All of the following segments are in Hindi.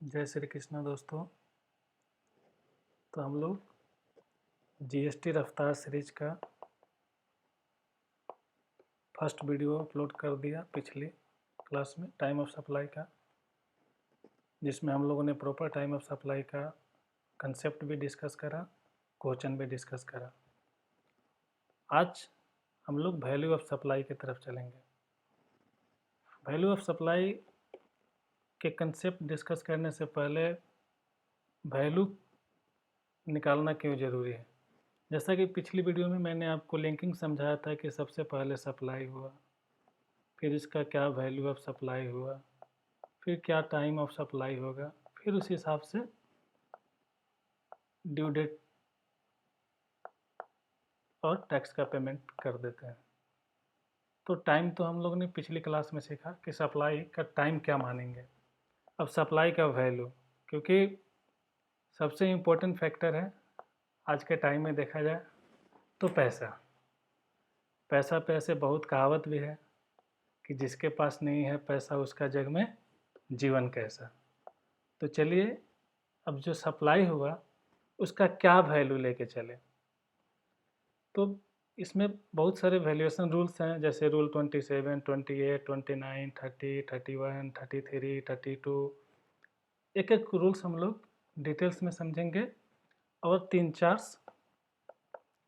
जय श्री कृष्ण दोस्तों। तो हम लोग जीएसटी रफ्तार सीरीज का फर्स्ट वीडियो अपलोड कर दिया पिछली क्लास में टाइम ऑफ सप्लाई का, जिसमें हम लोगों ने प्रॉपर टाइम ऑफ सप्लाई का कंसेप्ट भी डिस्कस करा, क्वेश्चन भी डिस्कस करा। आज हम लोग वैल्यू ऑफ सप्लाई की तरफ चलेंगे। वैल्यू ऑफ सप्लाई के कंसेप्ट डिस्कस करने से पहले वैल्यू निकालना क्यों ज़रूरी है। जैसा कि पिछली वीडियो में मैंने आपको लिंकिंग समझाया था कि सबसे पहले सप्लाई हुआ, फिर इसका क्या वैल्यू ऑफ सप्लाई हुआ, फिर क्या टाइम ऑफ सप्लाई होगा, फिर उस हिसाब से ड्यू डेट और टैक्स का पेमेंट कर देते हैं। तो टाइम तो हम लोगों ने पिछली क्लास में सीखा कि सप्लाई का टाइम क्या मानेंगे। अब सप्लाई का वैल्यू, क्योंकि सबसे इम्पोर्टेंट फैक्टर है आज के टाइम में देखा जाए तो पैसा पे ऐसे बहुत कहावत भी है कि जिसके पास नहीं है पैसा उसका जग में जीवन कैसा। तो चलिए अब जो सप्लाई हुआ उसका क्या वैल्यू लेके चले। तो इसमें बहुत सारे वैल्यूएशन रूल्स हैं, जैसे रूल 27, 28, 29, 30, 31, 33, 32। एक एक रूल्स हम लोग डिटेल्स में समझेंगे और 3-4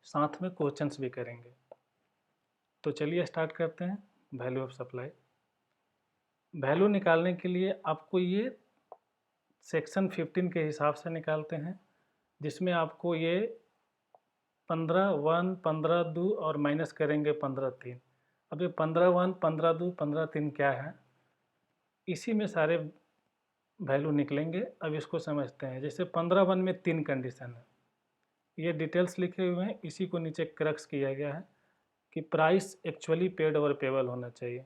साथ में क्वेश्चंस भी करेंगे। तो चलिए स्टार्ट करते हैं। वैल्यू ऑफ सप्लाई वैल्यू निकालने के लिए आपको ये सेक्शन 15 के हिसाब से निकालते हैं, जिसमें आपको ये 15(1), 15(2) और माइनस करेंगे 15(3). अब ये 15(1), 15(2), 15(3) क्या है, इसी में सारे वैल्यू निकलेंगे। अब इसको समझते हैं। जैसे 15(1) में 3 कंडीशन है, ये डिटेल्स लिखे हुए हैं, इसी को नीचे क्रक्स किया गया है कि प्राइस एक्चुअली पेड और पेबल होना चाहिए,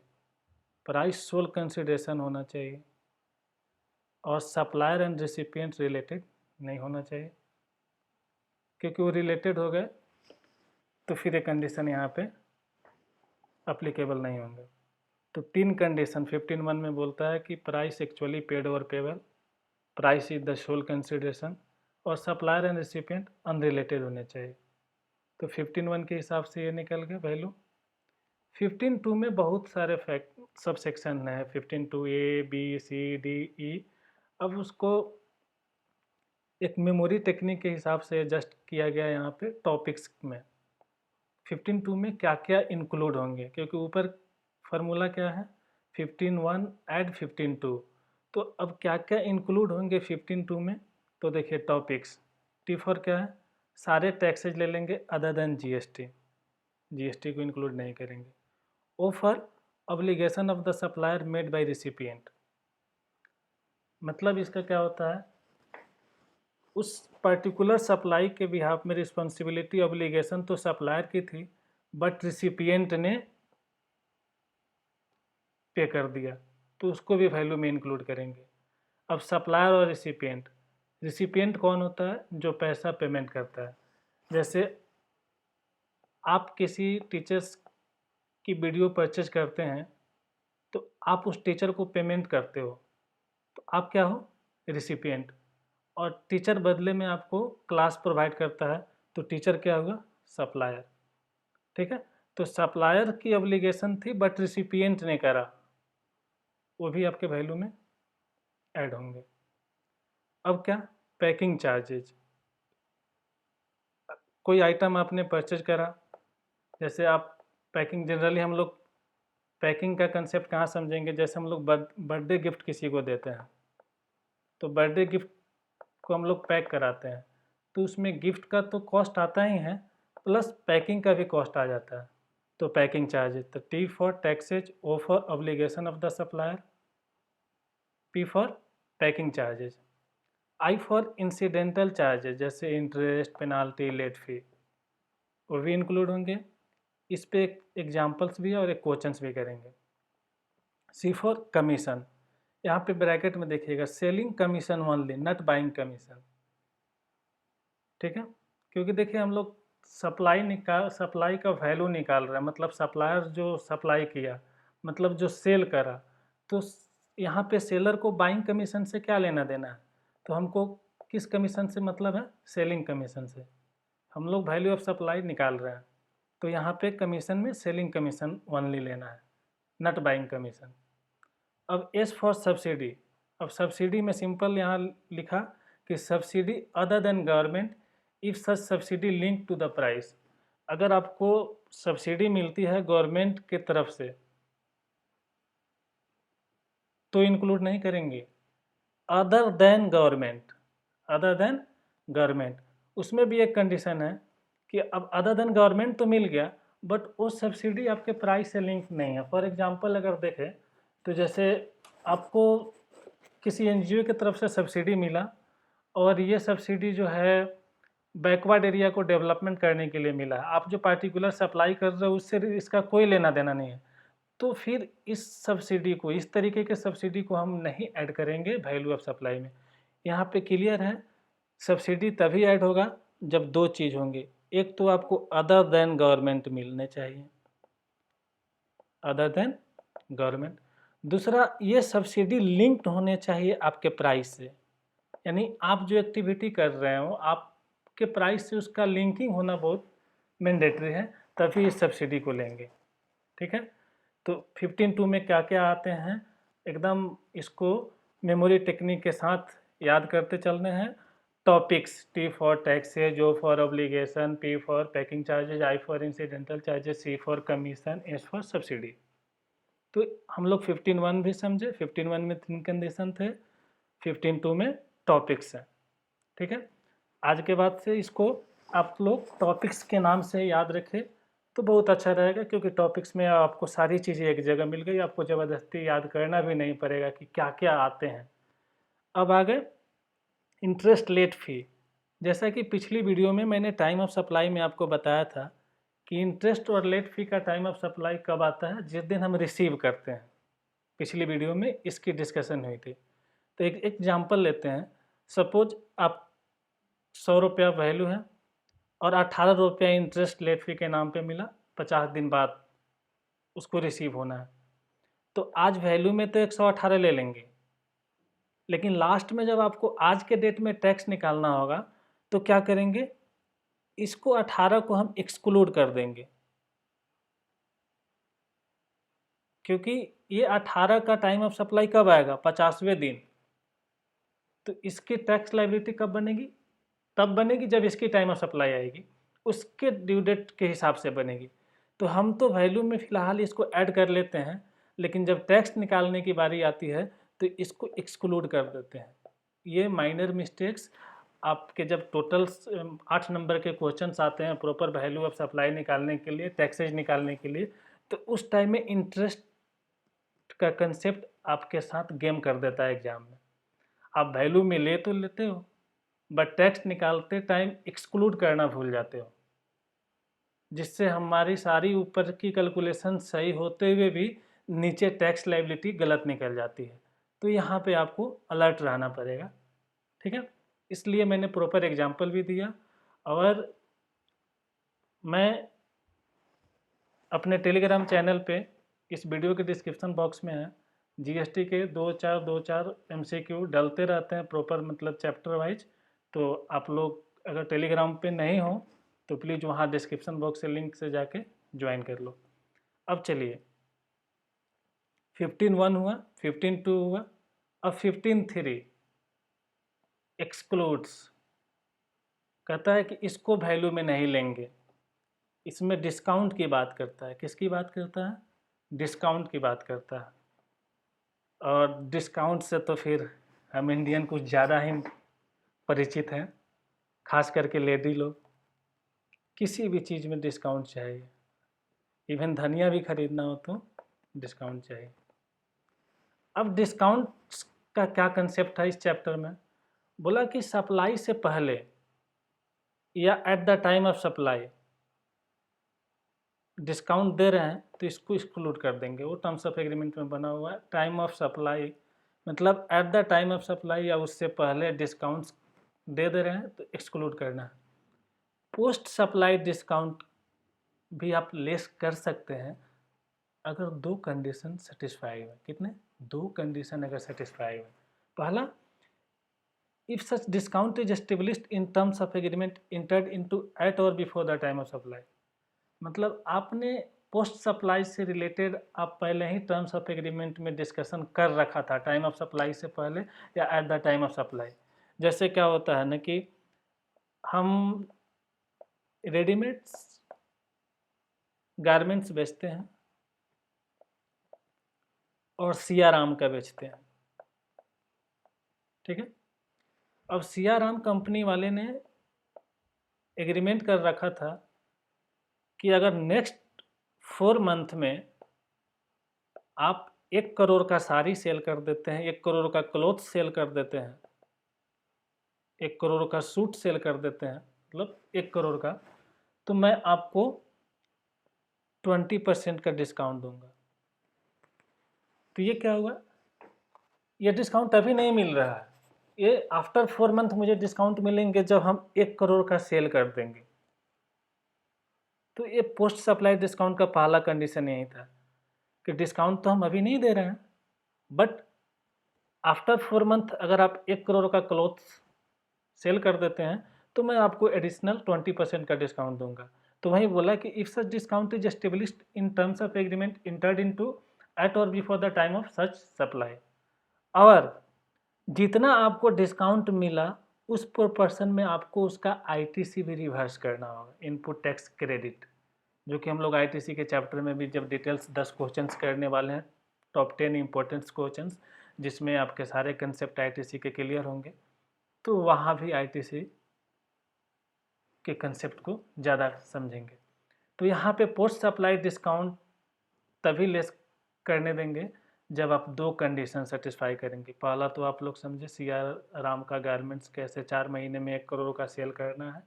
प्राइस सोल कंसिडरेशन होना चाहिए और सप्लायर एंड रेसिपिएंट रिलेटेड नहीं होना चाहिए। क्योंकि वो रिलेटेड हो गए तो फिर ये कंडीशन यहाँ पे अप्लीकेबल नहीं होंगे। तो 3 कंडीशन 15(1) में बोलता है कि प्राइस एक्चुअली पेड और payable, price is the sole consideration और सप्लायर एंड रेसिपिएंट अनरिलेटेड होने चाहिए। तो 15(1) के हिसाब से ये निकल गया वैल्यू। 15(2) में बहुत सारे सब सेक्शन है, 15(2) A, B, C, D, E। अब उसको एक मेमोरी टेक्निक के हिसाब से एडजस्ट किया गया यहाँ पे टॉपिक्स में। 15(2) में क्या क्या इंक्लूड होंगे, क्योंकि ऊपर फार्मूला क्या है 15(1) ऐड 15(2). तो अब क्या क्या इंक्लूड होंगे 15(2) में, तो देखिए टॉपिक्स। T फॉर क्या है, सारे टैक्सेज ले लेंगे अदर देन जीएसटी, जीएसटी को इंक्लूड नहीं करेंगे। O for obligation of the supplier made by recipient, मतलब इसका क्या होता है, उस पर्टिकुलर सप्लाई के बिहाफ में रिस्पॉन्सिबिलिटी ऑब्लिगेशन तो सप्लायर की थी, बट रिसिपिएंट ने पे कर दिया, तो उसको भी वैल्यू में इंक्लूड करेंगे। अब सप्लायर और रिसिपिएंट, रिसिपिएंट कौन होता है, जो पैसा पेमेंट करता है। जैसे आप किसी टीचर्स की वीडियो परचेज करते हैं तो आप उस टीचर को पेमेंट करते हो, तो आप क्या हो, रिसिपिएंट। और टीचर बदले में आपको क्लास प्रोवाइड करता है, तो टीचर क्या होगा, सप्लायर। ठीक है, तो सप्लायर की ऑब्लिगेशन थी बट रिसिपिएंट ने करा, वो भी आपके वैल्यू में ऐड होंगे। अब क्या, पैकिंग चार्जेज, कोई आइटम आपने परचेज करा, जैसे आप पैकिंग, जनरली हम लोग पैकिंग का कंसेप्ट कहाँ समझेंगे, जैसे हम लोग बर्थडे गिफ्ट किसी को देते हैं, तो बर्थडे गिफ्ट को हम लोग पैक कराते हैं, तो उसमें गिफ्ट का तो कॉस्ट आता ही है, प्लस पैकिंग का भी कॉस्ट आ जाता है। तो पैकिंग चार्जेज, तो T for taxes, O for obligation of the supplier, P for packing charges, I for incidental charges, जैसे इंटरेस्ट, पेनाल्टी, लेट फी, वो भी इंक्लूड होंगे। इस पे एक एग्जाम्पल्स भी है और एक क्वेश्चंस भी करेंगे। C फॉर कमीशन, यहाँ पे ब्रैकेट में देखिएगा selling commission only, not buying commission. ठीक है, क्योंकि देखिए हम लोग सप्लाई का वैल्यू निकाल रहे हैं, मतलब सप्लायर जो सप्लाई किया, मतलब जो सेल करा, तो यहाँ पे सेलर को बाइंग कमीशन से क्या लेना देना है, तो हमको किस कमीशन से मतलब है? सेलिंग कमीशन से। हम लोग वैल्यू ऑफ सप्लाई निकाल रहे हैं, तो यहाँ पे कमीशन में सेलिंग कमीशन ओनली लेना है, नॉट बाइंग कमीशन। अब एस फॉर सब्सिडी। अब सब्सिडी में सिंपल यहाँ लिखा कि subsidy other than government if such subsidy link to the price. अगर आपको सब्सिडी मिलती है गवर्नमेंट के तरफ से तो इंक्लूड नहीं करेंगे। Other than government, other than government, उसमें भी एक कंडीशन है कि अब अदर देन गवर्नमेंट तो मिल गया, बट वो सब्सिडी आपके प्राइस से लिंक नहीं है। फॉर एग्जांपल अगर देखें तो जैसे आपको किसी एनजीओ की तरफ से सब्सिडी मिला और ये सब्सिडी जो है बैकवर्ड एरिया को डेवलपमेंट करने के लिए मिला है, आप जो पार्टिकुलर सप्लाई कर रहे हो उससे इसका कोई लेना देना नहीं है, तो फिर इस सब्सिडी को, इस तरीके के सब्सिडी को हम नहीं ऐड करेंगे वैल्यू ऑफ सप्लाई में। यहाँ पे क्लियर है, सब्सिडी तभी ऐड होगा जब दो चीज़ होंगे, एक तो आपको अदर देन गवर्नमेंट मिलने चाहिए, अदर देन गवर्नमेंट, दूसरा ये सब्सिडी लिंक्ड होने चाहिए आपके प्राइस से, यानी आप जो एक्टिविटी कर रहे हो आपके प्राइस से उसका लिंकिंग होना बहुत मैंडेटरी है, तभी इस सब्सिडी को लेंगे। ठीक है, तो 15.2 में क्या क्या आते हैं एकदम इसको मेमोरी टेक्निक के साथ याद करते चलने हैं। Topics, T for taxes, O for obligation, P for packing charges, I for incidental charges, C for commission, S for subsidy. तो हम लोग 15.1 भी समझे, 15.1 में 3 कंडीशन थे, 15.2 में टॉपिक्स हैं। ठीक है, आज के बाद से इसको आप लोग टॉपिक्स के नाम से याद रखें तो बहुत अच्छा रहेगा, क्योंकि टॉपिक्स में आपको सारी चीज़ें एक जगह मिल गई, आपको ज़बरदस्ती याद करना भी नहीं पड़ेगा कि क्या क्या आते हैं। अब आगे इंटरेस्ट लेट फ़ी। जैसा कि पिछली वीडियो में मैंने टाइम ऑफ सप्लाई में आपको बताया था कि इंटरेस्ट और लेट फ़ी का टाइम ऑफ सप्लाई कब आता है? जिस दिन हम रिसीव करते हैं। पिछली वीडियो में इसकी डिस्कशन हुई थी। तो एक एग्जाम्पल लेते हैं, सपोज आप 100 रुपया वैल्यू है और 18 रुपया इंटरेस्ट लेट फी के नाम पे मिला, 50 दिन बाद उसको रिसीव होना है, तो आज वैल्यू में तो 118 ले लेंगे, लेकिन लास्ट में जब आपको आज के डेट में टैक्स निकालना होगा तो क्या करेंगे, इसको 18 को हम एक्सक्लूड कर देंगे, क्योंकि ये 18 का टाइम ऑफ सप्लाई कब आएगा? 50वें दिन। तो इसकी टैक्स लायबिलिटी कब बनेगी? तब बनेगी जब इसकी टाइम ऑफ सप्लाई आएगी, उसके ड्यू डेट के हिसाब से बनेगी। तो हम तो वैल्यू में फ़िलहाल इसको ऐड कर लेते हैं, लेकिन जब टैक्स निकालने की बारी आती है तो इसको एक्सक्लूड कर देते हैं। ये माइनर मिस्टेक्स आपके जब टोटल 8 नंबर के क्वेश्चंस आते हैं प्रॉपर वैल्यू ऑफ सप्लाई निकालने के लिए, टैक्सेज निकालने के लिए, तो उस टाइम में इंटरेस्ट का कंसेप्ट आपके साथ गेम कर देता है एग्जाम में। आप वैल्यू में ले तो लेते हो, बट टैक्स निकालते टाइम एक्सक्लूड करना भूल जाते हो, जिससे हमारी सारी ऊपर की कैलकुलेशन सही होते हुए भी नीचे टैक्स लायबिलिटी गलत निकल जाती है। तो यहाँ पे आपको अलर्ट रहना पड़ेगा। ठीक है, इसलिए मैंने प्रॉपर एग्जांपल भी दिया, और मैं अपने टेलीग्राम चैनल पे इस वीडियो के डिस्क्रिप्शन बॉक्स में है, जीएसटी के 2-4 MCQ डलते रहते हैं प्रॉपर, मतलब चैप्टर वाइज। तो आप लोग अगर टेलीग्राम पे नहीं हो तो प्लीज़ वहाँ डिस्क्रिप्शन बॉक्स से लिंक से जाके ज्वाइन कर लो। अब चलिए 15.1 हुआ, 15.2 हुआ, अब 15.3 एक्सक्लूड्स, कहता है कि इसको वैल्यू में नहीं लेंगे। इसमें डिस्काउंट की बात करता है। किसकी बात करता है? डिस्काउंट की बात करता है। और डिस्काउंट से तो फिर हम इंडियन कुछ ज़्यादा ही परिचित हैं, खास करके लेडी लोग। किसी भी चीज़ में डिस्काउंट चाहिए, इवन धनिया भी खरीदना हो तो डिस्काउंट चाहिए। अब डिस्काउंट का क्या कंसेप्ट है इस चैप्टर में? बोला कि सप्लाई से पहले या at the time of supply discount दे रहे हैं तो इसको एक्सक्लूड कर देंगे। वो टर्म्स ऑफ एग्रीमेंट में बना हुआ है। टाइम ऑफ सप्लाई मतलब eight the time of supply या उससे पहले डिस्काउंट्स दे रहे हैं तो एक्सक्लूड करना है। पोस्ट सप्लाई डिस्काउंट भी आप लेस कर सकते हैं अगर दो कंडीशन सेटिस्फाई हुए। कितने? दो कंडीशन अगर सेटिस्फाई हुए। पहला, if such discount is established in terms of agreement entered into at or before the time of supply. मतलब आपने पोस्ट सप्लाई से रिलेटेड आप पहले ही टर्म्स ऑफ एग्रीमेंट में डिस्कशन कर रखा था टाइम ऑफ सप्लाई से पहले या at the time of supply. जैसे क्या होता है ना कि हम रेडीमेड गारमेंट्स बेचते हैं और सियाराम का बेचते हैं, ठीक है। अब सियाराम कंपनी वाले ने एग्रीमेंट कर रखा था कि अगर नेक्स्ट 4 मंथ में आप 1 करोड़ का साड़ी सेल कर देते हैं, 1 करोड़ का क्लॉथ सेल कर देते हैं, 1 करोड़ का सूट सेल कर देते हैं, मतलब 1 करोड़ का, तो मैं आपको 20% का डिस्काउंट दूंगा। तो ये क्या हुआ, ये डिस्काउंट अभी नहीं मिल रहा है, ये आफ्टर 4 मंथ मुझे डिस्काउंट मिलेंगे जब हम 1 करोड़ का सेल कर देंगे। तो ये पोस्ट सप्लाई डिस्काउंट का पहला कंडीशन यही था कि डिस्काउंट तो हम अभी नहीं दे रहे हैं, बट आफ्टर 4 मंथ अगर आप 1 करोड़ का क्लॉथ सेल कर देते हैं तो मैं आपको एडिशनल 20% का डिस्काउंट दूंगा। तो वही बोला कि if such discount is established in terms of agreement entered into at or before the time of such supply, और जितना आपको डिस्काउंट मिला उस प्रोपर्शन में आपको उसका आईटीसी भी रिवर्स करना होगा, इनपुट टैक्स क्रेडिट, जो कि हम लोग आईटीसी के चैप्टर में भी जब डिटेल्स 10 क्वेश्चंस करने वाले हैं, टॉप 10 इंपॉर्टेंट क्वेश्चंस, जिसमें आपके सारे कंसेप्ट आईटीसी के क्लियर होंगे, तो वहाँ भी आईटीसी के कंसेप्ट को ज़्यादा समझेंगे। तो यहाँ पे पोस्ट सप्लाई डिस्काउंट तभी लेस करने देंगे जब आप 2 कंडीशन सेटिस्फाई करेंगे। पहला तो आप लोग समझे सियाराम का गारमेंट्स कैसे 4 महीने में 1 करोड़ का सेल करना है,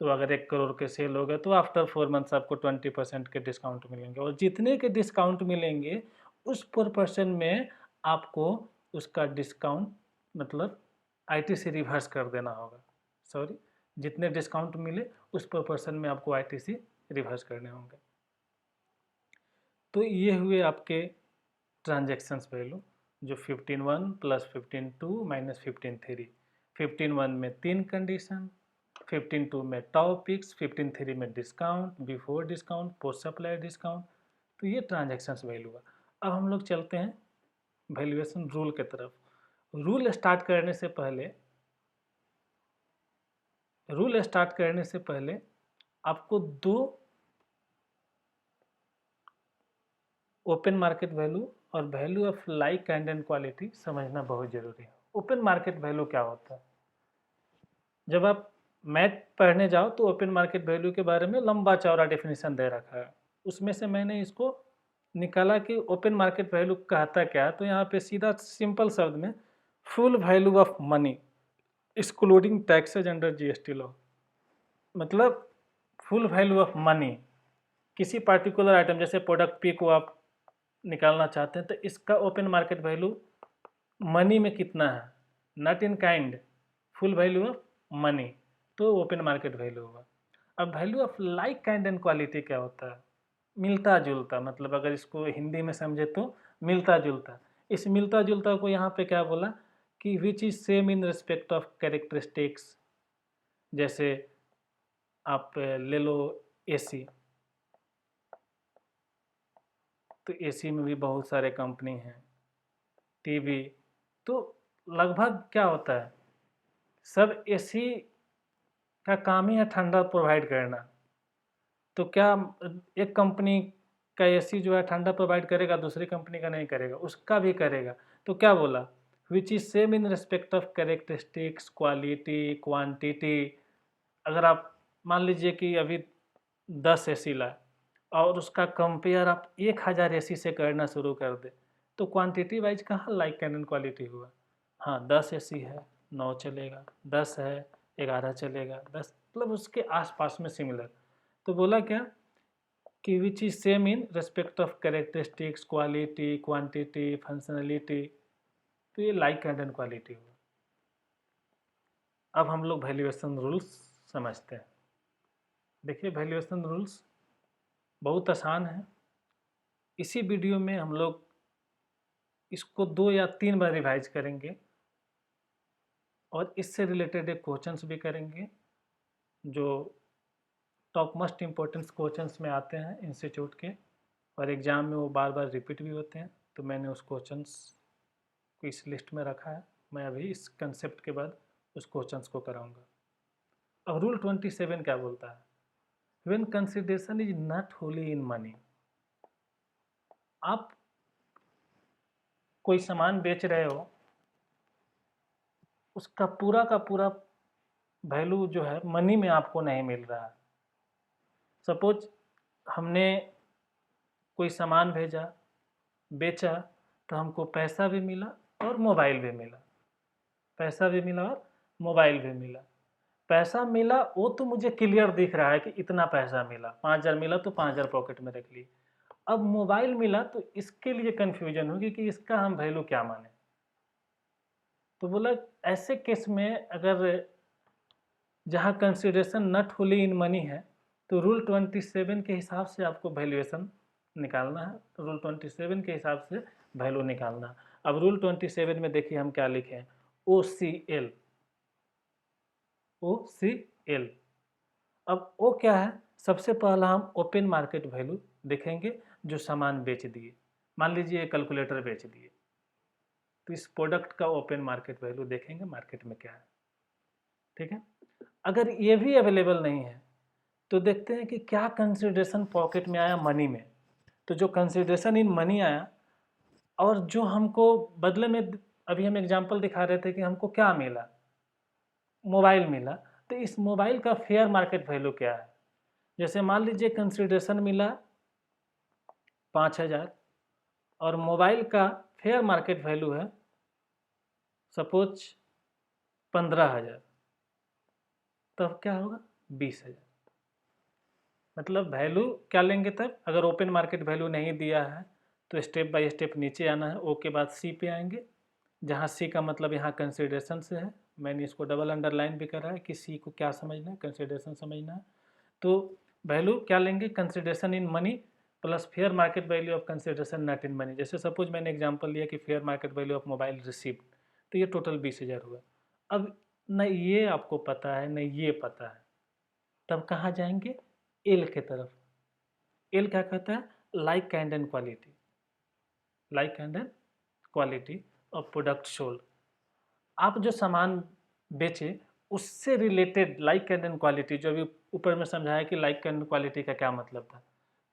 तो अगर 1 करोड़ के सेल हो गए तो आफ्टर 4 मंथ्स आपको 20% के डिस्काउंट मिलेंगे, और जितने के डिस्काउंट मिलेंगे उस प्रोपर्शन में आपको उसका डिस्काउंट मतलब आईटीसी रिवर्स कर देना होगा। सॉरी, जितने डिस्काउंट मिले उस प्रोपर्शन में आपको आईटीसी रिवर्स करने होंगे। तो ये हुए आपके ट्रांजैक्शंस वैल्यू, जो 15(1) प्लस 15(2) माइनस 15(3). 15(1) में 3 कंडीशन, 15(2) में टॉपिक्स, 15(3) में discount, before discount, post supply discount. तो ये ट्रांजैक्शंस वैल्यू हुआ। अब हम लोग चलते हैं वैल्यूएशन रूल के तरफ। रूल स्टार्ट करने से पहले आपको 2 ओपन मार्केट वैल्यू और value of like kind and quality समझना बहुत जरूरी है। ओपन मार्केट वैल्यू क्या होता है? जब आप मैथ पढ़ने जाओ तो ओपन मार्केट वैल्यू के बारे में लंबा चौड़ा डेफिनेशन दे रखा है, उसमें से मैंने इसको निकाला कि ओपन मार्केट वैल्यू कहता क्या है। तो यहाँ पे सीधा सिंपल शब्द में full value of money excluding taxes under GST law, मतलब फुल वैल्यू ऑफ मनी, किसी पार्टिकुलर आइटम जैसे प्रोडक्ट पी को आप निकालना चाहते हैं तो इसका ओपन मार्केट वैल्यू मनी में कितना है, not in kind, full value of money, तो ओपन मार्केट वैल्यू होगा। अब value of like kind and quality क्या होता है? मिलता जुलता, मतलब अगर इसको हिंदी में समझे तो मिलता जुलता। इस मिलता जुलता को यहाँ पे क्या बोला कि which is same in respect of characteristics. जैसे आप ले लो एसी, तो एसी में भी बहुत सारे कंपनी हैं, टीवी, तो लगभग क्या होता है, सब एसी का काम ही है ठंडा प्रोवाइड करना। तो क्या एक कंपनी का एसी जो है ठंडा प्रोवाइड करेगा, दूसरी कंपनी का नहीं करेगा? उसका भी करेगा। तो क्या बोला, which is same in respect of characteristics, quality, quantity. अगर आप मान लीजिए कि अभी 10 एसी लाए और उसका कंपेयर आप 1000 एसी से करना शुरू कर दे, तो क्वांटिटी वाइज कहाँ लाइक कैंड क्वालिटी हुआ? हाँ, 10 एसी है 9 चलेगा, 10 है 11 चलेगा, 10 मतलब उसके आसपास में सिमिलर। तो बोला क्या कि which is same in respect of characteristics, quality, quantity, functionality, तो ये लाइक कैंड एंड क्वालिटी हुआ। अब हम लोग वैल्यूएशन रूल्स समझते हैं। देखिए वैल्यूएशन रूल्स बहुत आसान है। इसी वीडियो में हम लोग इसको 2 या 3 बार रिवाइज करेंगे और इससे रिलेटेड एक क्वेश्चंस भी करेंगे जो टॉप मोस्ट इम्पोर्टेंट क्वेश्चंस में आते हैं इंस्टीट्यूट के, और एग्ज़ाम में वो बार बार रिपीट भी होते हैं। तो मैंने उस क्वेश्चंस को इस लिस्ट में रखा है। मैं अभी इस कंसेप्ट के बाद उस क्वेश्चंस को कराऊंगा। अब रूल 27 क्या बोलता है? When consideration is not Holi in money. आप कोई सामान बेच रहे हो, उसका पूरा का पूरा वैल्यू जो है मनी में आपको नहीं मिल रहा है। सपोज हमने कोई सामान भेजा, बेचा, तो हमको पैसा भी मिला और मोबाइल भी मिला। पैसा भी मिला और मोबाइल भी मिला। पैसा मिला वो तो मुझे क्लियर दिख रहा है कि इतना पैसा मिला, 5,000 मिला तो 5,000 पॉकेट में रख ली। अब मोबाइल मिला तो इसके लिए कन्फ्यूजन होगी कि इसका हम वैल्यू क्या माने। तो बोला ऐसे केस में अगर जहाँ consideration not Holi in money है तो रूल 27 के हिसाब से आपको वैल्यूएशन निकालना है। तो रूल 27 के हिसाब से वैल्यू निकालना। अब रूल 27 में देखिए हम क्या लिखे हैं, OCL। OCL। अब वो क्या है? सबसे पहला हम ओपन मार्केट वैल्यू देखेंगे जो सामान बेच दिए। मान लीजिए कैलकुलेटर बेच दिए, तो इस प्रोडक्ट का ओपन मार्केट वैल्यू देखेंगे मार्केट में क्या है। ठीक है। अगर ये भी अवेलेबल नहीं है तो देखते हैं कि क्या कंसिडरेशन पॉकेट में आया मनी में। तो जो कंसिडरेशन इन मनी आया और जो हमको बदले में, अभी हम एग्जांपल दिखा रहे थे कि हमको क्या मिला, मोबाइल मिला, तो इस मोबाइल का फेयर मार्केट वैल्यू क्या है। जैसे मान लीजिए कंसिडरेशन मिला 5,000 और मोबाइल का फेयर मार्केट वैल्यू है सपोज 15,000, तब क्या होगा? 20,000। मतलब वैल्यू क्या लेंगे तब? अगर ओपन मार्केट वैल्यू नहीं दिया है तो स्टेप बाय स्टेप नीचे आना है। ओ के बाद सी पे आएंगे, जहाँ सी का मतलब यहाँ कंसिडरेशन से है। मैंने इसको डबल अंडरलाइन भी करा है कि सी को क्या समझना है, कंसिडरेशन समझना है। तो वैल्यू क्या लेंगे? Consideration in money plus fair market value of consideration not in money. जैसे सपोज मैंने एग्जांपल लिया कि fair market value of mobile received, तो ये टोटल 20,000 हुआ। अब न ये आपको पता है न ये पता है, तब कहाँ जाएंगे? एल के तरफ। एल क्या कहता है? Like kind and quality. Like kind and quality of product sold. आप जो सामान बेचे उससे रिलेटेड लाइक एंड क्वालिटी, जो अभी ऊपर में समझाया कि लाइक एंड क्वालिटी का क्या मतलब था,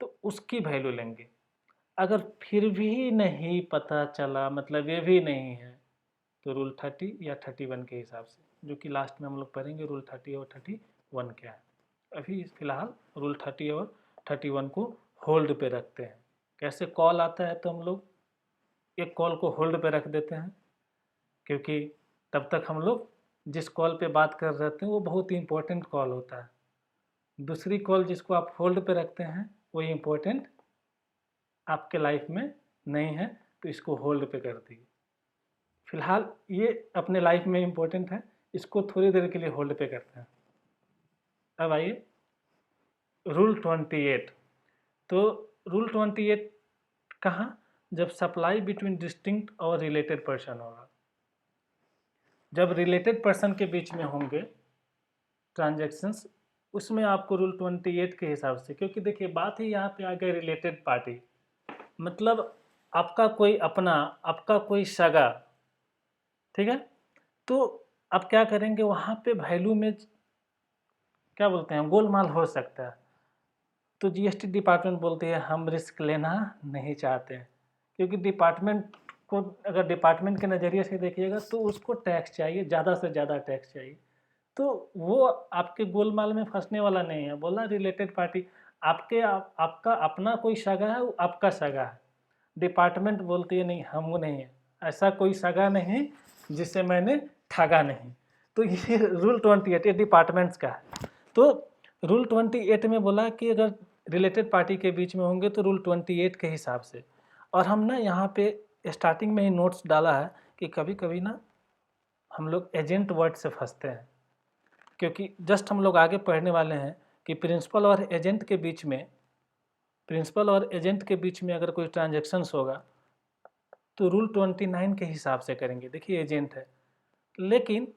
तो उसकी वैल्यू लेंगे। अगर फिर भी नहीं पता चला, मतलब ये भी नहीं है, तो रूल 30 या 31 के हिसाब से, जो कि लास्ट में हम लोग पढ़ेंगे रूल 30 और 31 क्या है। अभी फिलहाल रूल 30 और 31 को होल्ड पे रखते हैं। कैसे? कॉल आता है तो हम लोग एक कॉल को होल्ड पे रख देते हैं, क्योंकि तब तक हम लोग जिस कॉल पे बात कर रहे थे वो बहुत ही इम्पोर्टेंट कॉल होता है। दूसरी कॉल जिसको आप होल्ड पे रखते हैं वो इम्पोर्टेंट आपके लाइफ में नहीं है, तो इसको होल्ड पे कर दिए। फिलहाल ये अपने लाइफ में इम्पोर्टेंट है, इसको थोड़ी देर के लिए होल्ड पे करते हैं। अब आइए रूल 28। तो रूल 28 कहाँ? जब सप्लाई बिटवीन डिस्टिंक्ट और रिलेटेड पर्सन होगा। जब रिलेटेड पर्सन के बीच में होंगे ट्रांजैक्शंस, उसमें आपको रूल 28 के हिसाब से, क्योंकि देखिए बात ही यहाँ पे आ गई रिलेटेड पार्टी, मतलब आपका कोई अपना, आपका कोई सगा। ठीक है। तो अब क्या करेंगे? वहाँ पे वैल्यू में क्या बोलते हैं, गोलमाल हो सकता है। तो जीएसटी डिपार्टमेंट बोलती है हम रिस्क लेना नहीं चाहते हैं, क्योंकि डिपार्टमेंट को, अगर डिपार्टमेंट के नज़रिए से देखिएगा तो उसको टैक्स चाहिए, ज़्यादा से ज़्यादा टैक्स चाहिए। तो वो आपके गोलमाल में फंसने वाला नहीं है। बोला रिलेटेड पार्टी, आपका अपना कोई सगा है, वो आपका सगा है। डिपार्टमेंट बोलती है नहीं, हम वो नहीं है, ऐसा कोई सगा नहीं जिसे मैंने ठगा नहीं। तो ये रूल 28 ये डिपार्टमेंट्स का है। तो रूल 28 में बोला कि अगर रिलेटेड पार्टी के बीच में होंगे तो रूल 28 के हिसाब से। और हम ना यहाँ पे स्टार्टिंग में ही नोट्स डाला है कि कभी कभी ना हम लोग एजेंट वर्ड से फंसते हैं, क्योंकि जस्ट हम लोग आगे पढ़ने वाले हैं कि प्रिंसिपल और एजेंट के बीच में, प्रिंसिपल और एजेंट के बीच में अगर कोई ट्रांजेक्शन्स होगा तो रूल 29 के हिसाब से करेंगे। देखिए एजेंट है, लेकिन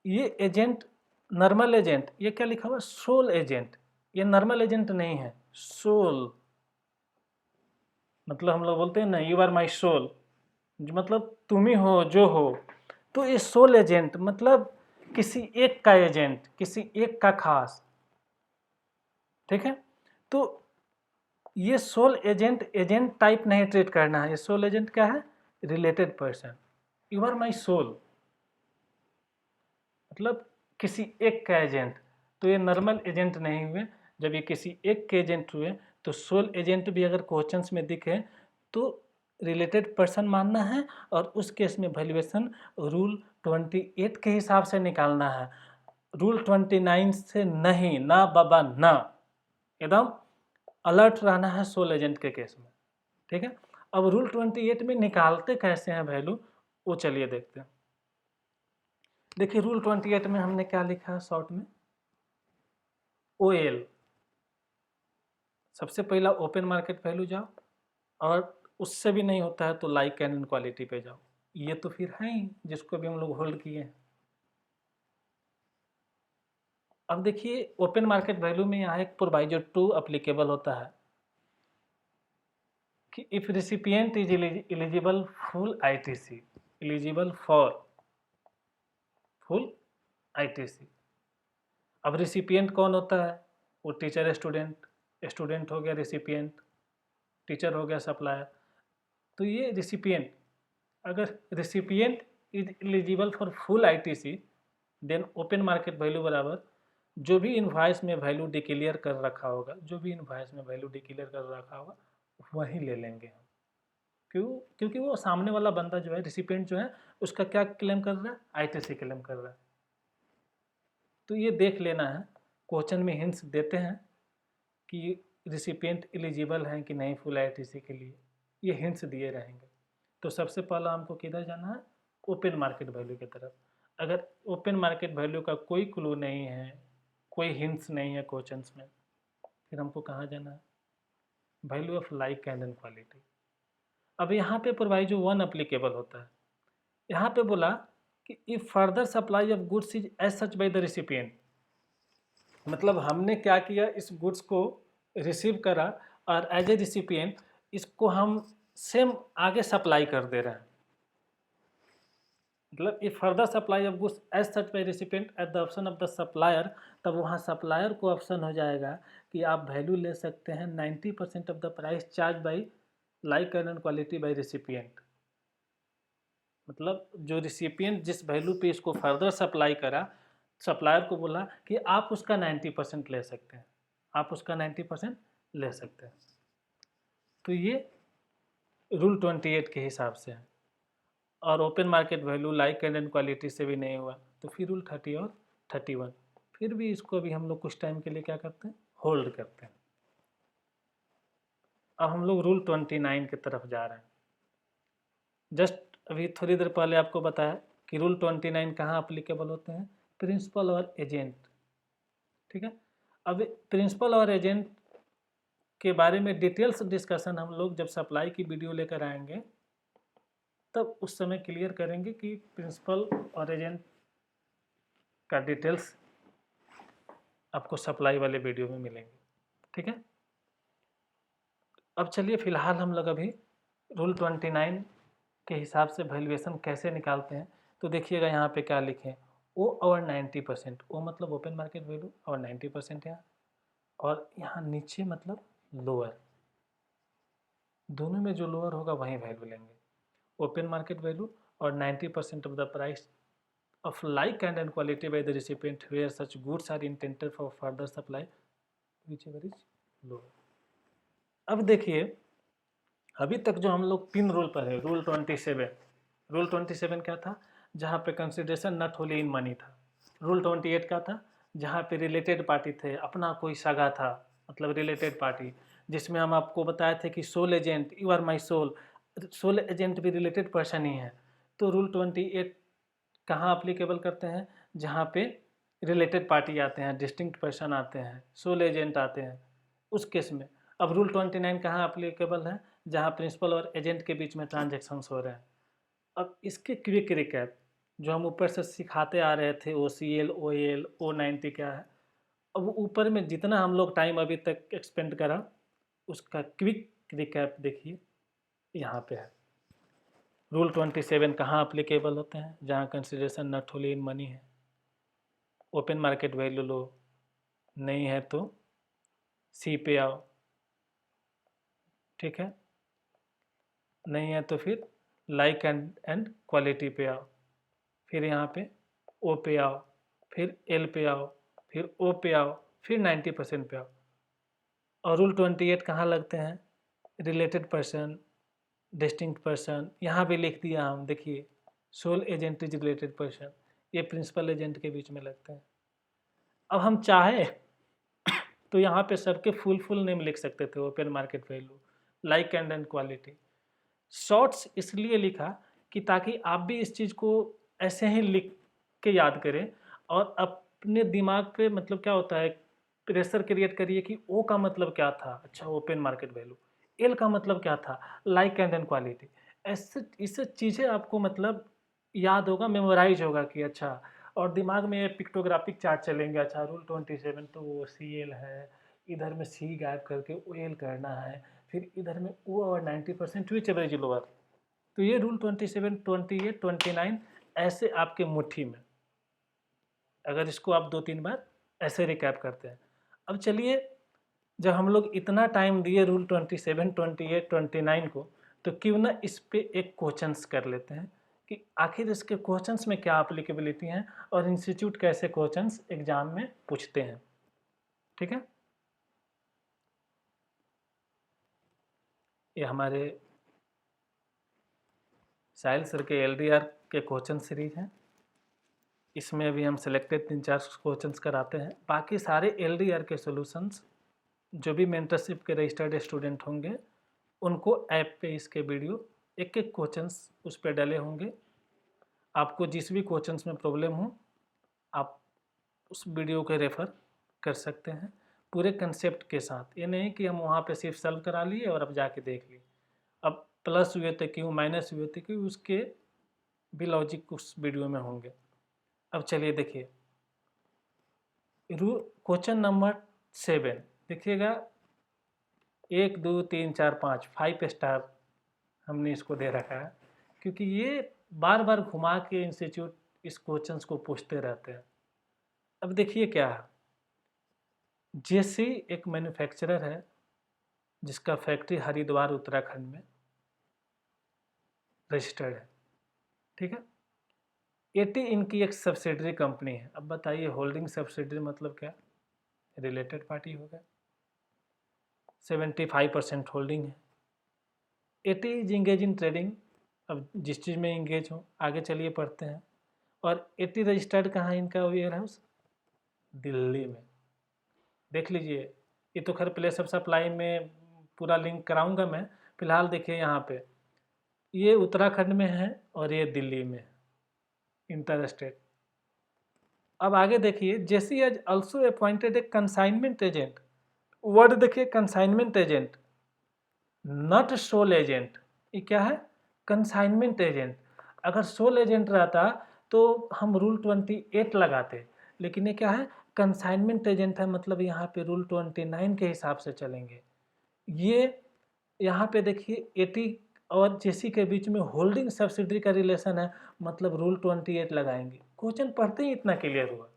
ये एजेंट, नॉर्मल एजेंट, ये क्या लिखा हुआ है? Sole agent. ये नॉर्मल एजेंट नहीं है, सोल मतलब हम लोग बोलते हैं ना, यू आर माई सोल, मतलब तुम ही हो जो हो। तो ये सोल एजेंट मतलब किसी एक का एजेंट, किसी एक का खास, ठीक है। तो ये सोल एजेंट, एजेंट टाइप नहीं ट्रीट करना है। ये सोल एजेंट क्या है? Related person. You are my soul मतलब किसी एक का एजेंट। तो ये नॉर्मल एजेंट नहीं हुए। जब ये किसी एक के एजेंट हुए तो सोल एजेंट भी अगर क्वेश्चंस में दिखे तो रिलेटेड पर्सन मानना है, और उस केस में वैल्यूएशन रूल 28 के हिसाब से निकालना है, रूल 29 से नहीं, ना बाबा ना। एकदम अलर्ट रहना है सोल एजेंट के केस में, ठीक है। अब रूल 28 में निकालते कैसे हैं वैल्यू, वो चलिए देखते हैं। देखिए रूल 28 में हमने क्या लिखा है शॉर्ट में, ओ एल। सबसे पहला ओपन मार्केट वैल्यू जाओ, और उससे भी नहीं होता है तो लाइक कैंड इनक्वालिटी पे जाओ। ये तो फिर है ही जिसको भी हम लोग होल्ड किए हैं। अब देखिए ओपन मार्केट वैल्यू में यहाँ एक प्रोवाइजर टू अप्लीकेबल होता है कि if recipient is eligible full ITC, eligible for full ITC. अब रिसिपिएंट कौन होता है? वो टीचर स्टूडेंट, स्टूडेंट हो गया रिसिपिएंट, टीचर हो गया सप्लायर। तो ये रिसिपिएंट, अगर recipient is eligible for full ITC then open market value बराबर जो भी इनवॉइस में वैल्यू डिक्लेयर कर रखा होगा, जो भी इनवॉइस में वैल्यू डिक्लेयर कर रखा होगा वही ले लेंगे हम। क्यों? क्योंकि वो सामने वाला बंदा जो है, रिसिपिएंट जो है, उसका क्या क्लेम कर रहा है? आईटीसी क्लेम कर रहा है। तो ये देख लेना है, क्वेश्चन में हिंट्स देते हैं कि रिसिपिएंट एलिजिबल हैं कि नहीं फुल आईटीसी के लिए, ये हिंट्स दिए रहेंगे। तो सबसे पहला हमको किधर जाना है? ओपन मार्केट वैल्यू की तरफ। अगर ओपन मार्केट वैल्यू का कोई क्लू नहीं है, कोई हिंट्स नहीं है क्वेश्चंस में, फिर हमको कहाँ जाना है? Value of like kind and quality. अब यहाँ पे प्रोवाइजो वन अप्लीकेबल होता है। यहाँ पे बोला कि if further supply of goods is as such by the recipient, मतलब हमने क्या किया, इस गुड्स को रिसीव करा और एज ए रिसिपिएंट इसको हम सेम आगे सप्लाई कर दे रहे हैं। मतलब if further supply of goods as such by recipient at the option of the supplier, तब वहाँ सप्लायर को ऑप्शन हो जाएगा कि आप वैल्यू ले सकते हैं 90% of the price charge by like and quality by recipient. मतलब जो रिसिपिएंट जिस वैल्यू पे इसको फर्दर सप्लाई करा, सप्लायर को बोला कि आप उसका 90% ले सकते हैं, आप उसका 90% ले सकते हैं। तो ये रूल 28 के हिसाब से है। और open market value like and quality से भी नहीं हुआ तो फिर रूल 30 और 31, फिर भी इसको भी हम लोग कुछ टाइम के लिए क्या करते हैं? होल्ड करते हैं। अब हम लोग रूल 29 की तरफ जा रहे हैं। जस्ट अभी थोड़ी देर पहले आपको बताया कि रूल 29 कहाँ अप्लीकेबल होते हैं? प्रिंसिपल और एजेंट, ठीक है। अब प्रिंसिपल और एजेंट के बारे में डिटेल्स डिस्कशन हम लोग जब सप्लाई की वीडियो लेकर आएंगे तब उस समय क्लियर करेंगे कि प्रिंसिपल और एजेंट का डिटेल्स आपको सप्लाई वाले वीडियो में मिलेंगे, ठीक है। अब चलिए फिलहाल हम लोग अभी रूल 29 के हिसाब से वैल्यूएशन कैसे निकालते हैं। तो देखिएगा यहाँ पे क्या लिखे, ओ और 90%, ओ मतलब ओपन मार्केट वैल्यू और 90% यहाँ, और यहाँ नीचे मतलब लोअर, दोनों में जो लोअर होगा वहीं वैल्यू लेंगे। ओपन मार्केट वैल्यू और 90% of the price of like and quality by the recipient where such goods are intended for further supply whichever is lower. अब देखिए अभी तक जो हम लोग 3 रूल पर है, रूल 27, रूल 27 क्या था? जहाँ पे consideration not Holi in money था। रूल 28 का था जहाँ पे रिलेटेड पार्टी थे, अपना कोई सगा था, मतलब रिलेटेड पार्टी, जिसमें हम आपको बताए थे कि sole agent, you are my soul, sole agent भी रिलेटेड पर्सन ही है। तो रूल 28 कहाँ अप्लीकेबल करते हैं? जहाँ पे रिलेटेड पार्टी आते हैं, डिस्टिंक्ट पर्सन आते हैं, सोल एजेंट आते हैं, उस केस में। अब रूल 29 कहाँ अप्लीकेबल है? जहाँ प्रिंसिपल और एजेंट के बीच में ट्रांजेक्शन्स हो रहे हैं। अब इसके क्विक रिकैप, जो हम ऊपर से सिखाते आ रहे थे OCL, OAL, O90 क्या है, अब वो ऊपर में जितना हम लोग टाइम अभी तक एक्सपेंड करा उसका क्विक रिकैप देखिए यहाँ पे है। रूल 27 कहाँ अप्लीकेबल होते हैं? जहाँ consideration not Holi in money है, ओपन मार्केट वैल्यू लो, नहीं है तो सी पे आओ, ठीक है, नहीं है तो फिर लाइक एंड क्वालिटी पे आओ, फिर यहाँ पे ओ पे आओ, फिर एल पे आओ, फिर ओ पे आओ, फिर 90% पे आओ। और रूल 28 कहाँ लगते हैं? रिलेटेड पर्सन, डिस्टिंक्ट पर्सन, यहाँ भी लिख दिया हम, देखिए sole agent is related person, ये प्रिंसिपल एजेंट के बीच में लगते हैं। अब हम चाहे तो यहाँ पे सबके फुल नेम लिख सकते थे, open market value, like and quality. Shorts इसलिए लिखा कि ताकि आप भी इस चीज़ को ऐसे ही लिख के याद करें और अपने दिमाग पे मतलब क्या होता है प्रेशर क्रिएट करिए कि ओ का मतलब क्या था, अच्छा ओपन मार्केट वैल्यू, एल का मतलब क्या था, लाइक एंड क्वालिटी। ऐसे इससे चीज़ें आपको मतलब याद होगा, मेमोराइज होगा कि अच्छा, और दिमाग में पिक्टोग्राफिक चार्ट चलेंगे, अच्छा रूल 27 तो वो CL है, इधर में C गायब करके OL करना है, फिर इधर में O और 90% विच एवरेज लोअर। तो ये रूल 27, 28, 29 ऐसे आपके मुट्ठी में, अगर इसको आप 2-3 बार ऐसे रिकैप करते हैं। अब चलिए, जब हम लोग इतना टाइम दिए रूल 27, 28, 29 को, तो क्यों ना इस पे एक क्वेश्चंस कर लेते हैं कि आखिर इसके क्वेश्चंस में क्या एप्लीकेबिलिटी है और इंस्टीट्यूट कैसे क्वेश्चंस एग्जाम में पूछते हैं, ठीक है। ये हमारे साहिल सर के LDR के क्वेश्चन सीरीज हैं। इसमें अभी हम सिलेक्टेड 3-4 क्वेश्चंस कराते हैं, बाकी सारे LDR के सॉल्यूशंस जो भी मेंटरशिप के रजिस्टर्ड स्टूडेंट होंगे उनको ऐप पे इसके वीडियो एक क्वेश्चंस उस पर डले होंगे। आपको जिस भी क्वेश्चंस में प्रॉब्लम हो आप उस वीडियो को रेफ़र कर सकते हैं पूरे कंसेप्ट के साथ। ये नहीं कि हम वहाँ पे सिर्फ सॉल्व करा लिए और अब जाके देख लिए, अब प्लस हुए थे क्यों, माइनस हुए थे क्यों, उसके भी लॉजिक उस वीडियो में होंगे। अब चलिए देखिए क्वेश्चन नंबर 7 देखिएगा, 1 2 3 4 5 5 स्टार हमने इसको दे रखा है क्योंकि ये बार बार घुमा के इंस्टीट्यूट इस क्वेश्चंस को पूछते रहते हैं। अब देखिए क्या है, जेसी एक मैन्युफैक्चरर है जिसका फैक्ट्री हरिद्वार उत्तराखंड में रजिस्टर्ड है, ठीक है। एटी इनकी एक सब्सिडरी कंपनी है। अब बताइए होल्डिंग सब्सिडरी मतलब क्या, रिलेटेड पार्टी हो गया, 75% होल्डिंग है। Eighty is engage in trading, अब जिस चीज़ में इंगेज हो, आगे चलिए पढ़ते हैं। और एटी रजिस्टर्ड कहाँ है इनका वेयर हाउस, दिल्ली में। देख लीजिए, ये तो खैर प्लेस ऑफ सप्लाई में पूरा लिंक कराऊंगा मैं, फिलहाल देखिए यहाँ पे ये उत्तराखंड में है और ये दिल्ली में, इंटर स्टेट। अब आगे देखिए, JC as also appointed a consignment agent, word देखिए consignment agent, not sole agent. ये क्या है, कंसाइनमेंट एजेंट। अगर सोल एजेंट रहता तो हम रूल 28 लगाते, लेकिन ये क्या है, कंसाइनमेंट एजेंट है, मतलब यहाँ पे रूल 29 के हिसाब से चलेंगे। ये यहाँ पे देखिए एटी और जेसी के बीच में होल्डिंग सब्सिडरी का रिलेशन है, मतलब रूल 28 लगाएंगे। क्वेश्चन पढ़ते ही इतना क्लियर हुआ।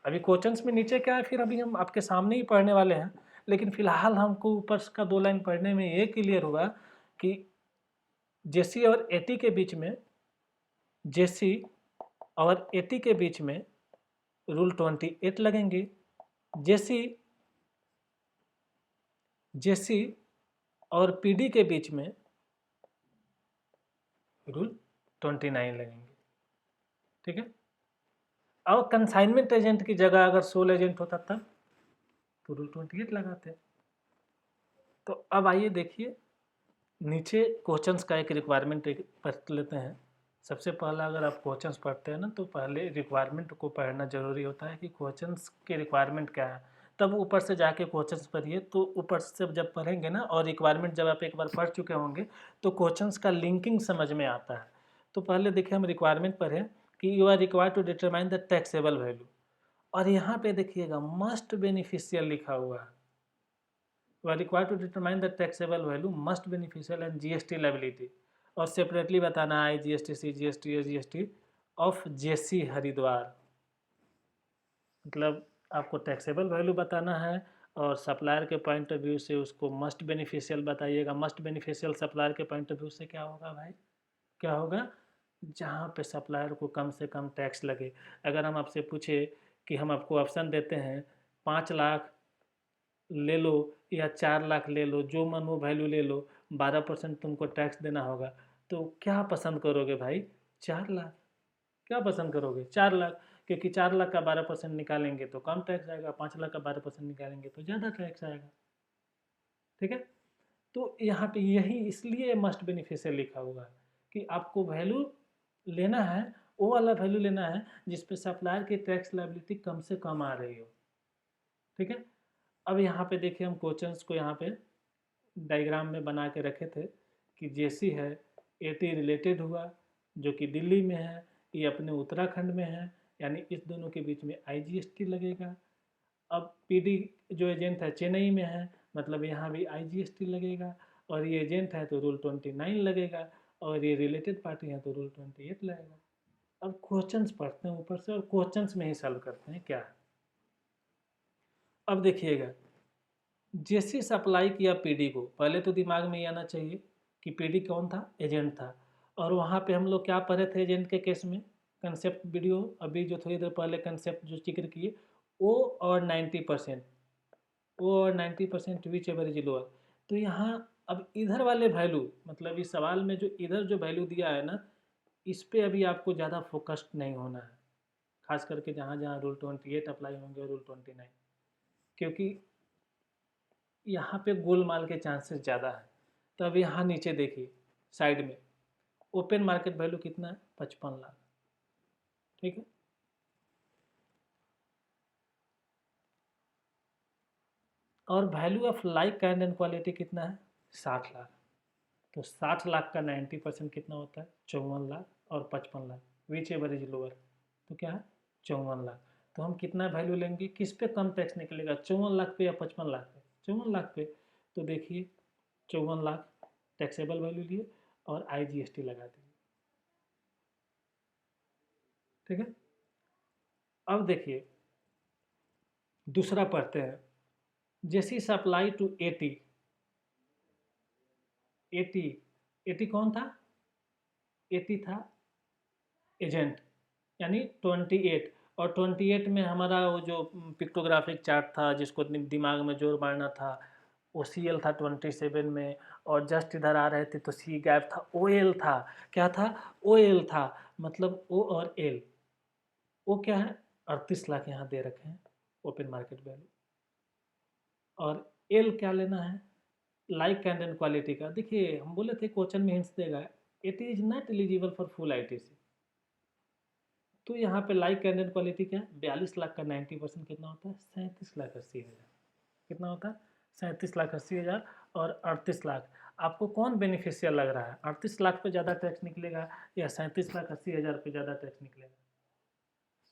अभी क्वेश्चंस में नीचे क्या है फिर अभी हम आपके सामने ही पढ़ने वाले हैं, लेकिन फिलहाल हमको ऊपर का 2 लाइन पढ़ने में ये क्लियर हुआ कि जेसी और एटी के बीच में, जेसी और एटी के बीच में रूल 28 लगेंगे, जेसी जेसी और पीडी के बीच में रूल 29 लगेंगे, ठीक है। और कंसाइनमेंट एजेंट की जगह अगर सोल एजेंट होता तब तो रूल 28 लगाते। तो अब आइए देखिए नीचे क्वेश्चंस का एक रिक्वायरमेंट पढ़ लेते हैं। सबसे पहला अगर आप क्वेश्चंस पढ़ते हैं ना तो पहले रिक्वायरमेंट को पढ़ना ज़रूरी होता है कि क्वेश्चंस के रिक्वायरमेंट क्या है, तब ऊपर से जाके क्वेश्चंस पढ़िए। तो ऊपर से जब पढ़ेंगे ना और रिक्वायरमेंट जब आप एक बार पढ़ चुके होंगे तो क्वेश्चंस का लिंकिंग समझ में आता है। तो पहले देखिए हम रिक्वायरमेंट पढ़ें, कि you are required to determine the taxable value, और यहाँ पे देखिएगा मस्ट बेनिफिशियल लिखा हुआ है। You are required to determine the taxable value must beneficial and GST liability, और सेपरेटली बताना है GST, C GST, S GST of JC Haridwar. मतलब आपको टैक्सेबल वैल्यू बताना है और सप्लायर के पॉइंट ऑफ व्यू से उसको मस्ट बेनिफिशियल बताइएगा। मस्ट बेनिफिशियल सप्लायर के पॉइंट ऑफ व्यू से क्या होगा भाई, क्या होगा, जहाँ पे सप्लायर को कम से कम टैक्स लगे। अगर हम आपसे पूछे कि हम आपको ऑप्शन देते हैं 5 लाख ले लो या 4 लाख ले लो, जो मन वो वैल्यू ले लो, 12% तुमको टैक्स देना होगा, तो क्या पसंद करोगे भाई, 4 लाख? क्या पसंद करोगे, 4 लाख, क्योंकि 4 लाख का 12% निकालेंगे तो कम टैक्स आएगा, 5 लाख का 12% निकालेंगे तो ज़्यादा टैक्स आएगा। ठीक है, तो यहाँ पे यही इसलिए मस्ट बेनिफिशियल लिखा हुआ है कि आपको वैल्यू लेना है, वो वाला वैल्यू लेना है जिसपे सप्लायर की टैक्स लायबिलिटी कम से कम आ रही हो। ठीक है, अब यहाँ पे देखिए हम क्वेश्चंस को यहाँ पे डायग्राम में बना के रखे थे कि जेसी है, एटी रिलेटेड हुआ जो कि दिल्ली में है, ये अपने उत्तराखंड में है, यानी इस दोनों के बीच में आईजीएसटी लगेगा। अब पीडी जो एजेंट है चेन्नई में है, मतलब यहाँ भी आईजीएसटी लगेगा, और ये एजेंट है तो रूल 29 लगेगा, और ये रिलेटेड पार्टी है तो रूल 28 लगेगा। अब क्वेश्चंस पढ़ते हैं ऊपर से और क्वेश्चंस में ही सॉल्व करते हैं क्या है। अब देखिएगा, जैसे सप्लाई किया पीडी को, पहले तो दिमाग में ये आना चाहिए कि पीडी कौन था, एजेंट था। और वहाँ पे हम लोग क्या पढ़े थे एजेंट के केस में, कंसेप्ट वीडियो अभी जो थोड़ी देर पहले कंसेप्ट जो जिक्र किए, ओ और 90%, ओ और 90% विच एवर इज लोअर। तो यहाँ अब इधर वाले वैल्यू, मतलब इस सवाल में जो इधर जो वैल्यू दिया है ना, इस पर अभी आपको ज़्यादा फोकस्ड नहीं होना है, खास करके जहाँ जहाँ रूल 28 अप्लाई होंगे और रूल 29, क्योंकि यहाँ पे गोलमाल के चांसेस ज़्यादा है। तो अब यहाँ नीचे देखिए साइड में ओपन मार्केट वैल्यू कितना है, 55 लाख। ठीक है, और value of like kind and quality कितना है, 60 लाख। तो 60 लाख का 90% कितना होता है, 54 लाख, और 55 lakh which ever is lower, तो क्या है, 54 लाख। तो हम कितना वैल्यू लेंगे, किस पे कम टैक्स निकलेगा, 54 लाख पे या 55 लाख पे, 54 लाख पे। तो देखिए 54 लाख टैक्सेबल वैल्यू लिए और आईजीएसटी लगा दिए। ठीक है, अब देखिए दूसरा पढ़ते हैं, जैसी supply to AT, AT, AT कौन था, एटी था एजेंट, यानी 28, और 28 में हमारा वो जो पिक्टोग्राफिक चार्ट था जिसको दिमाग में जोर मारना था, ओ सी एल था 27 में, और जस्ट इधर आ रहे थे तो सी गैप था, ओ एल था, क्या था, ओ एल था, मतलब ओ और एल, ओ क्या है, 38 लाख यहाँ दे रखे हैं ओपन मार्केट वैल्यू, और एल क्या लेना है, लाइक कैंड एंड क्वालिटी का। देखिए हम बोले थे क्वेश्चन में हिंट्स देगा, it is not eligible for full ITC, तो यहाँ पे लाइक कैंड एंड क्वालिटी क्या है, 42 लाख का 90% कितना होता है, 37,80,000। कितना होता है, 37,80,000, और 38 लाख। आपको कौन बेनिफिशियल लग रहा है, 38 लाख पे ज़्यादा टैक्स निकलेगा या 37,80,000 पे ज़्यादा टैक्स निकलेगा,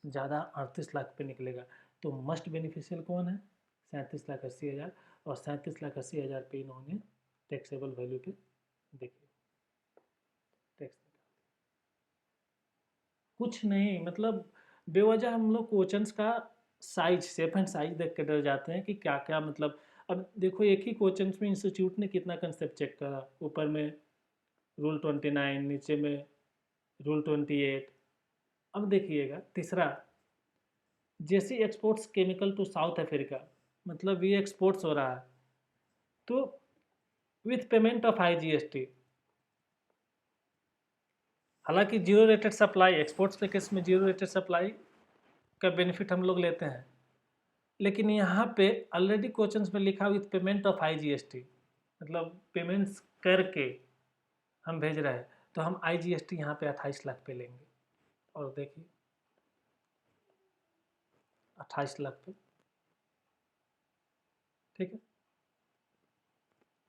ज़्यादा 38 लाख पे निकलेगा। तो मस्ट बेनिफिशियल कौन है, 37,80,000, और 37,80,000 पे इन्होंने टैक्सेबल वैल्यू पे देखिए टैक्स, कुछ नहीं, मतलब बेवजह हम लोग क्वेश्चंस का साइज, शेप एंड साइज देख के डर जाते हैं कि क्या क्या, मतलब अब देखो एक ही क्वेश्चंस में इंस्टीट्यूट ने कितना कंसेप्ट चेक करा, ऊपर में रूल 29, नीचे में रूल 28। अब देखिएगा तीसरा, जैसे exports chemical to South Africa, मतलब ये एक्सपोर्ट्स हो रहा है, तो विथ पेमेंट ऑफ आईजीएसटी, हालांकि जीरो रेटेड सप्लाई, एक्सपोर्ट्स के केस में जीरो रेटेड सप्लाई का बेनिफिट हम लोग लेते हैं, लेकिन यहाँ पे ऑलरेडी क्वेश्चंस में लिखा विथ पेमेंट ऑफ आईजीएसटी, मतलब पेमेंट्स करके हम भेज रहे हैं, तो हम आईजीएसटी यहाँ पे 28 लाख पे लेंगे, और देखिए 28 लाख पे। ठीक है,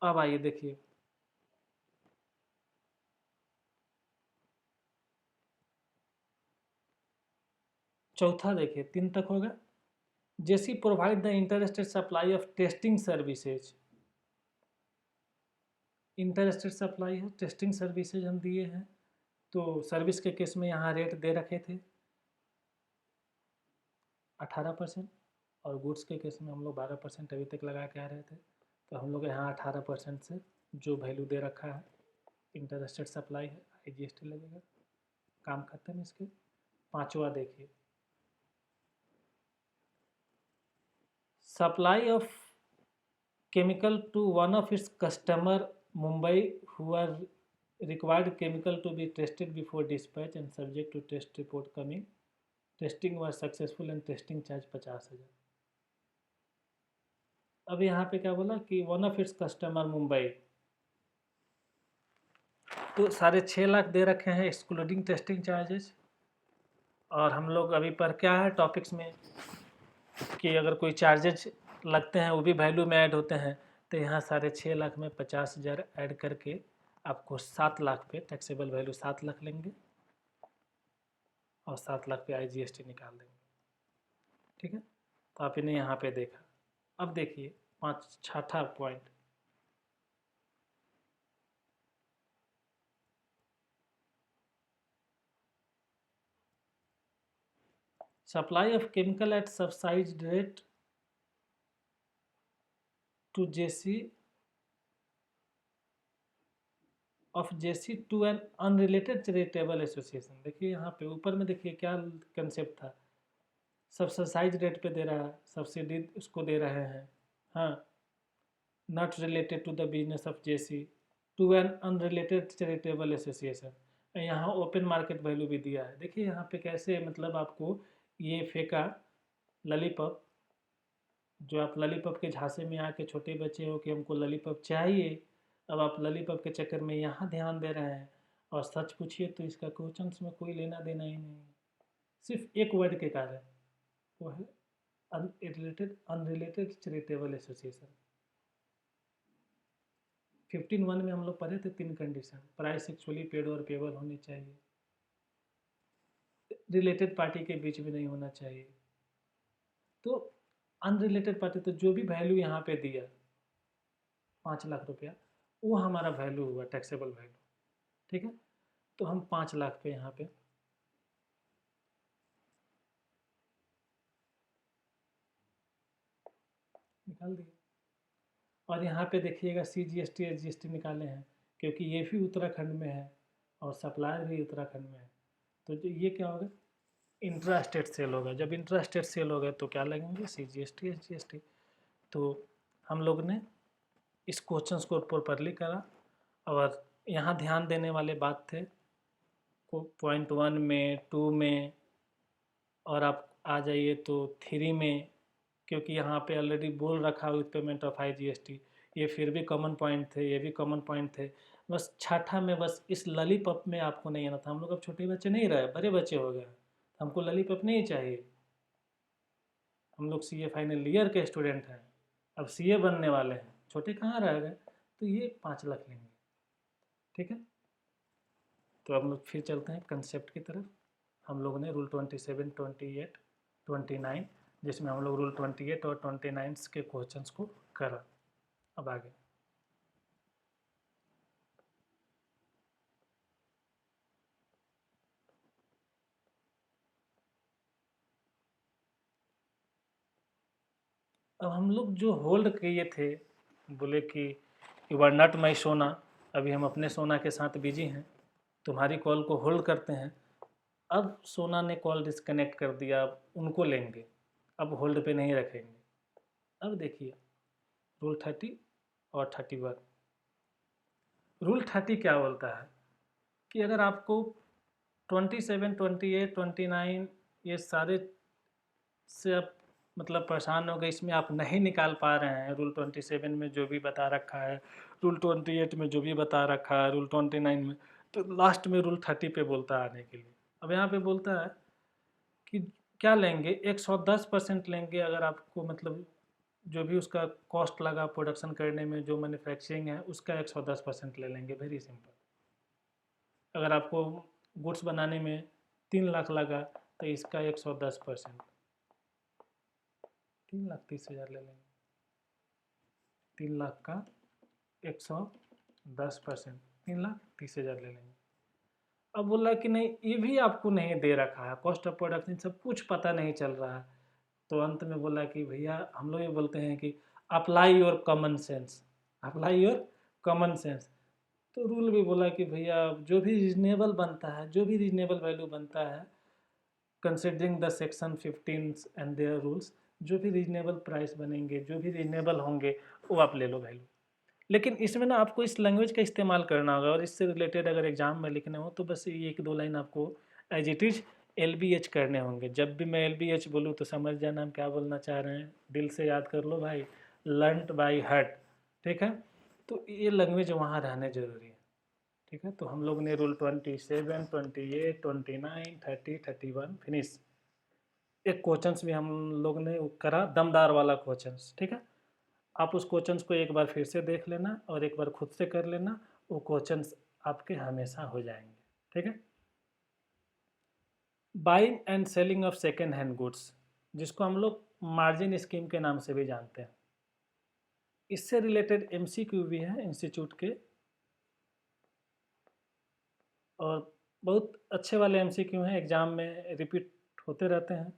अब आइए देखिए, चौथा देखिए 3 तक होगा। JC provide the interstate supply of testing services, interstate supply है, टेस्टिंग सर्विसेज हम दिए हैं। तो सर्विस के केस में यहाँ रेट दे रखे थे 18%, और गुड्स के केस में हम लोग 12% अभी तक लगा के आ रहे थे। तो हम लोग यहाँ 18% से जो वैल्यू दे रखा है इंटरस्टेट सप्लाई है, IGST लगेगा। काम खत्म इसके। पांचवा देखिए, supply of chemical to one of its customer Mumbai who are required chemical to be tested before dispatch and subject to test report coming. Testing was successful and testing charge 50,000। अब यहाँ पे क्या बोला कि one of its customer Mumbai, तो 6.5 लाख दे रखे हैं एक्सक्लूडिंग टेस्टिंग चार्जेस। और हम लोग अभी पर क्या है टॉपिक्स में कि अगर कोई चार्जेज लगते हैं वो भी वैल्यू में ऐड होते हैं। तो यहाँ 6.5 लाख में 50,000 ऐड करके आपको 7 लाख पे टैक्सेबल वैल्यू 7 लाख लेंगे और 7 लाख पे IGST निकाल देंगे। ठीक है, तो आपने यहाँ पे देखा। अब देखिए छठा point, supply of chemical at subsidized rate to JC of JC to an unrelated charitable association. देखिए यहाँ पे ऊपर में देखिए क्या कंसेप्ट था, सब्सिडाइज रेट पे दे रहा है, सब्सिडी उसको दे रहे हैं। हाँ, not related to the business of JC to an unrelated charitable association. यहाँ ओपन मार्केट वैल्यू भी दिया है। देखिए यहाँ पे कैसे मतलब आपको ये फेंका ललीपॉप, जो आप ललीपॉप के झांसे में आके छोटे बच्चे हो कि हमको ललीपॉप चाहिए, अब आप ललीपॉप के चक्कर में यहाँ ध्यान दे रहे हैं। और सच पूछिए तो इसका क्वेश्चंस में कोई लेना देना ही नहीं है, सिर्फ एक वर्ड के कारण, वो है अनरिलेटेड चैरिटेबल एसोसिएशन। 15(1) में हम लोग पढ़े थे 3 कंडीशन, प्राइस एक्चुअली पेड और पेबल होनी चाहिए, रिलेटेड पार्टी के बीच में नहीं होना चाहिए। तो अनरिलेटेड पार्टी, तो जो भी वैल्यू यहाँ पे दिया 5 लाख रुपया, वो हमारा वैल्यू हुआ टैक्सेबल वैल्यू। ठीक है, तो हम 5 लाख पे यहाँ पे निकाल दिए। और यहाँ पे देखिएगा CGST SGST निकाले हैं, क्योंकि ये भी उत्तराखंड में है और सप्लायर भी उत्तराखंड में है। तो जो ये क्या होगा, इंट्रा स्टेट सेल होगा। जब इंट्रा स्टेट सेल होगा तो क्या लगेंगे, CGST SGST। तो हम लोग ने इस क्वेश्चंस को प्रॉपरली करा। और यहाँ ध्यान देने वाले बात थे को पॉइंट 1 में, 2 में, और आप आ जाइए तो 3 में, क्योंकि यहाँ पे ऑलरेडी बोल रखा विद पेमेंट ऑफ IGST। ये फिर भी कॉमन पॉइंट थे, ये भी कॉमन पॉइंट थे। बस छठा में बस इस ललीपॉप में आपको नहीं आना था। हम लोग अब छोटे बच्चे नहीं रहे, बड़े बच्चे हो गए, हमको ललीपॉप नहीं चाहिए। हम लोग CA फाइनल ईयर के स्टूडेंट हैं, अब CA बनने वाले हैं, छोटे कहाँ रह गए। तो ये 5 लाख लेंगे। ठीक है, तो अब हम लोग फिर चलते हैं कंसेप्ट की तरफ। हम लोगों ने रूल 27, 28, 29, जिसमें हम लोग रूल 28 और 29 के क्वेश्चंस को करा। अब आगे अब हम लोग जो होल्ड किए थे, बोले कि यू आर नॉट माई सोना, अभी हम अपने सोना के साथ बिजी हैं, तुम्हारी कॉल को होल्ड करते हैं। अब सोना ने कॉल डिस्कनेक्ट कर दिया, अब उनको लेंगे, अब होल्ड पे नहीं रखेंगे। अब देखिए रूल 30 और 31। रूल 30 क्या बोलता है कि अगर आपको 27, 28, 29 ये सारे से आप मतलब परेशान हो गए, इसमें आप नहीं निकाल पा रहे हैं, रूल 27 में जो भी बता रखा है, रूल 28 में जो भी बता रखा है, रूल 29 में, तो लास्ट में रूल 30 पे बोलता है आने के लिए। अब यहाँ पे बोलता है कि क्या लेंगे, 110% लेंगे अगर आपको मतलब जो भी उसका कॉस्ट लगा प्रोडक्शन करने में, जो मैन्युफैक्चरिंग है उसका 110% ले लेंगे। Very simple. अगर आपको गुड्स बनाने में 3 लाख लगा तो इसका 110%, 3,30,000 ले लेंगे। 3 लाख का 110%, 3,30,000 ले लेंगे। अब बोला कि नहीं, ये भी आपको नहीं दे रखा है, कॉस्ट ऑफ प्रोडक्शन सब कुछ पता नहीं चल रहा है। तो अंत में बोला कि भैया, हम लोग ये बोलते हैं कि apply your common sense, apply your common sense. तो रूल भी बोला कि भैया जो भी रीजनेबल बनता है, जो भी रीजनेबल वैल्यू बनता है, considering the section 15 and their rules, जो भी रीजनेबल प्राइस बनेंगे, जो भी रीजनेबल होंगे, वो आप ले लो वैल्यू। लेकिन इसमें ना आपको इस लैंग्वेज का इस्तेमाल करना होगा, और इससे रिलेटेड अगर एग्जाम में लिखने हो तो बस ये 1-2 लाइन आपको एज इट इज़ LBH करने होंगे। जब भी मैं LBH बोलूँ तो समझ जाना हम क्या बोलना चाह रहे हैं, दिल से याद कर लो भाई, लर्नड बाय हार्ट, ठीक है। तो ये लैंग्वेज वहाँ रहने जरूरी है, ठीक है। तो हम लोग ने रूल 27, 28, 29, 30, 31 फिनिश। एक क्वेश्चंस भी हम लोग ने करा, दमदार वाला क्वेश्चंस, ठीक है। आप उस क्वेश्चंस को एक बार फिर से देख लेना और एक बार खुद से कर लेना, वो क्वेश्चंस आपके हमेशा हो जाएंगे, ठीक है। Buying and selling of second hand goods, जिसको हम लोग मार्जिन स्कीम के नाम से भी जानते हैं, इससे रिलेटेड MCQ भी है इंस्टीट्यूट के, और बहुत अच्छे वाले MCQ हैं, एग्ज़ाम में रिपीट होते रहते हैं।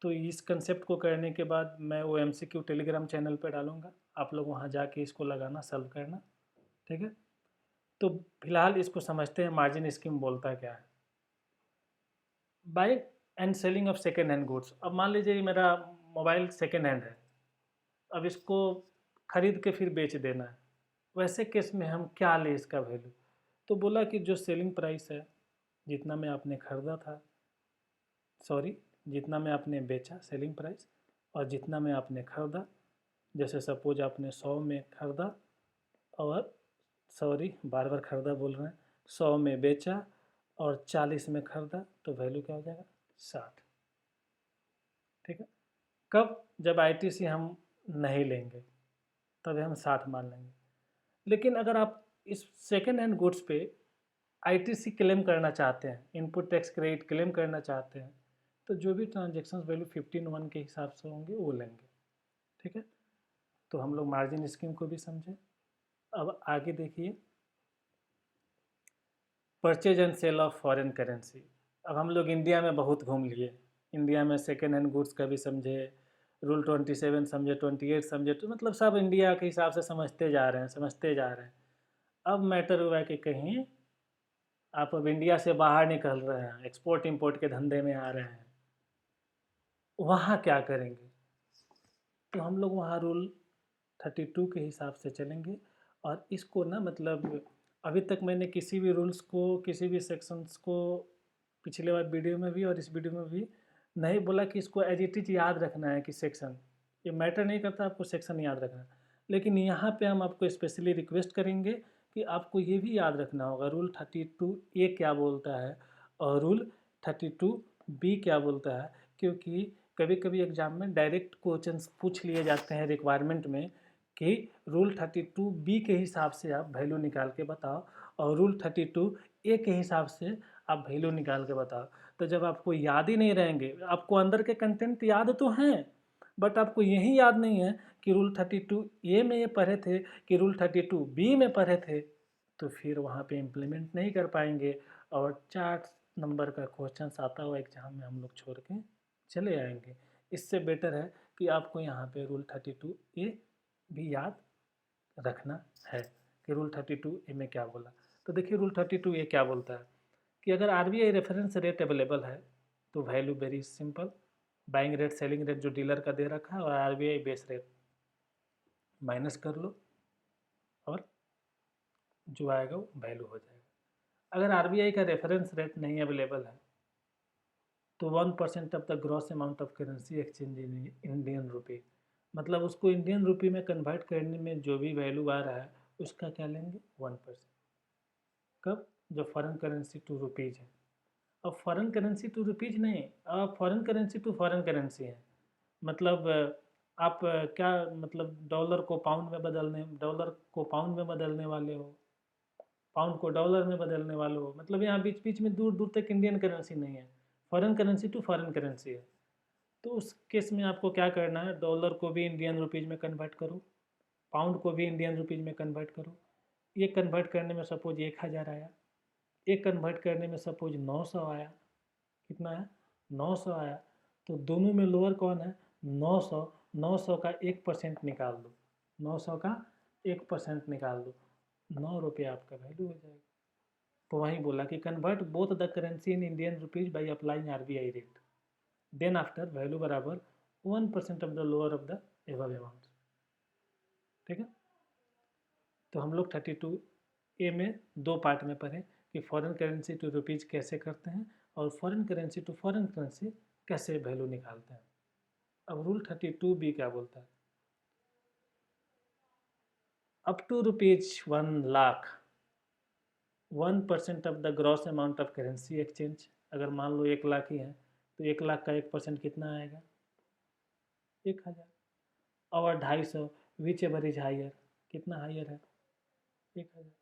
तो इस कंसेप्ट को करने के बाद मैं वो MCQ टेलीग्राम चैनल पर डालूंगा, आप लोग वहाँ जाके इसको लगाना, सॉल्व करना, ठीक है। तो फिलहाल इसको समझते हैं मार्जिन स्कीम बोलता क्या है। Buying and selling of second hand goods. अब मान लीजिए मेरा मोबाइल सेकेंड हैंड है, अब इसको खरीद के फिर बेच देना है, वैसे केस में हम क्या लें इसका वैल्यू। तो बोला कि जो सेलिंग प्राइस है, जितना में आपने खरीदा था, सॉरी, जितना में आपने बेचा सेलिंग प्राइस, और जितना में आपने खरीदा, जैसे सपोज आपने 100 में खरीदा, और सॉरी बार बार खरीदा बोल रहे हैं, 100 में बेचा और 40 में खरीदा, तो वैल्यू क्या हो जाएगा, 60, ठीक है। कब, जब ITC हम नहीं लेंगे तब हम 60 मान लेंगे। लेकिन अगर आप इस सेकेंड हैंड गुड्स पे ITC क्लेम करना चाहते हैं, इनपुट टैक्स क्रेडिट क्लेम करना चाहते हैं, तो जो भी ट्रांजेक्शन वैल्यू 15(1) के हिसाब से होंगे वो लेंगे, ठीक है। तो हम लोग मार्जिन स्कीम को भी समझे। अब आगे देखिए, purchase and sale of foreign currency. अब हम लोग इंडिया में बहुत घूम लिए, इंडिया में सेकेंड हैंड गुड्स का भी समझे, रूल 27 समझे, 28 समझे, तो मतलब सब इंडिया के हिसाब से समझते जा रहे हैं, समझते जा रहे हैं। अब मैटर हुआ है कि कहीं आप अब इंडिया से बाहर निकल रहे हैं, एक्सपोर्ट इंपोर्ट के धंधे में आ रहे हैं, वहाँ क्या करेंगे। तो हम लोग वहाँ रूल 32 के हिसाब से चलेंगे। और इसको ना मतलब अभी तक मैंने किसी भी रूल्स को, किसी भी सेक्शंस को, पिछले बार वीडियो में भी और इस वीडियो में भी नहीं बोला कि इसको एज इट इज याद रखना है कि सेक्शन, ये मैटर नहीं करता आपको सेक्शन याद रखना। लेकिन यहाँ पे हम आपको स्पेशली रिक्वेस्ट करेंगे कि आपको ये भी याद रखना होगा रूल 32A क्या बोलता है और रूल 32B क्या बोलता है, क्योंकि कभी कभी एग्जाम में डायरेक्ट क्वेश्चंस पूछ लिए जाते हैं रिक्वायरमेंट में कि रूल 32B के हिसाब से आप वैल्यू निकाल के बताओ, और रूल 32A के हिसाब से आप वैल्यू निकाल के बताओ। तो जब आपको याद ही नहीं रहेंगे, आपको अंदर के कंटेंट याद तो हैं, बट आपको यही याद नहीं है कि रूल 32A में ये पढ़े थे कि रूल 32B में पढ़े थे, तो फिर वहाँ पे इम्प्लीमेंट नहीं कर पाएंगे, और 4 नंबर का क्वेश्चन आता हुआ एग्जाम में हम लोग छोड़ के चले आएंगे। इससे बेटर है कि आपको यहाँ पे रूल 32A भी याद रखना है कि रूल 32A में क्या बोला। तो देखिए रूल 32A क्या बोलता है कि अगर RBI रेफरेंस रेट अवेलेबल है तो value very simple, buying rate selling rate जो डीलर का दे रखा है और RBI बेस रेट माइनस कर लो, और जो आएगा वो वैल्यू हो जाएगा। अगर RBI का रेफरेंस रेट नहीं अवेलेबल है तो 1% of the gross amount of currency exchange in Indian rupee, मतलब उसको इंडियन रुपी में कन्वर्ट करने में जो भी वैल्यू आ रहा है उसका क्या लेंगे, 1%। कब, जब फॉरेन करेंसी टू रुपीज़ है। अब फॉरेन करेंसी टू रुपीज़ नहीं, अब foreign currency to foreign currency है। मतलब आप क्या मतलब डॉलर को पाउंड में बदलने वाले हो, पाउंड को डॉलर में बदलने वाले हो, मतलब यहाँ बीच बीच में दूर दूर तक इंडियन करेंसी नहीं है, foreign currency to foreign currency है। तो उस केस में आपको क्या करना है, डॉलर को भी इंडियन रुपीज़ में कन्वर्ट करो, पाउंड को भी इंडियन रुपीज़ में कन्वर्ट करो। ये कन्वर्ट करने में सपोज 1000 आया, एक कन्वर्ट करने में सपोज 900 आया, कितना है 900 आया, तो दोनों में लोअर कौन है 900, 900 का 1% निकाल दो, 900 का 1% निकाल दो, 9 रुपये आपका वैल्यू हो जाएगा। तो वहीं बोला कि convert both the currency in Indian rupees by applying RBI rate, then after value बराबर 1% of the lower of the above amount. ठीक है, तो हम लोग 32A में दो पार्ट में पढ़े कि फॉरेन करेंसी टू रुपीज़ कैसे करते हैं और foreign currency to foreign currency कैसे वैल्यू निकालते हैं। अब रूल 32B क्या बोलता है, up to ₹1,00,000 1% of the gross amount of currency exchange. अगर मान लो 1,00,000 ही है तो 1,00,000 का 1% कितना आएगा 1,000, और 250 विच एवर इज हायर, कितना हायर है 1,000।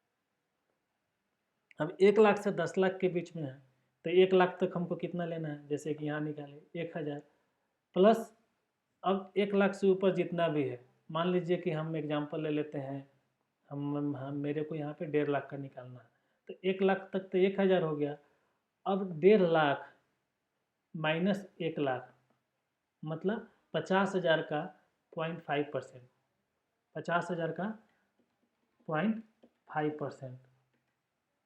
अब 1,00,000 से 10,00,000 के बीच में है तो 1,00,000 तक हमको कितना लेना है, जैसे कि यहाँ निकाले 1,000 प्लस, अब 1,00,000 से ऊपर जितना भी है, मान लीजिए कि हम एग्जांपल ले लेते हैं, हम मेरे को यहाँ पे 1,50,000 का निकालना है, तो 1,00,000 तक तो 1,000 हो गया। अब 1,50,000 माइनस 1,00,000 मतलब 50,000 का 0.5%, 50,000 का 0.5%,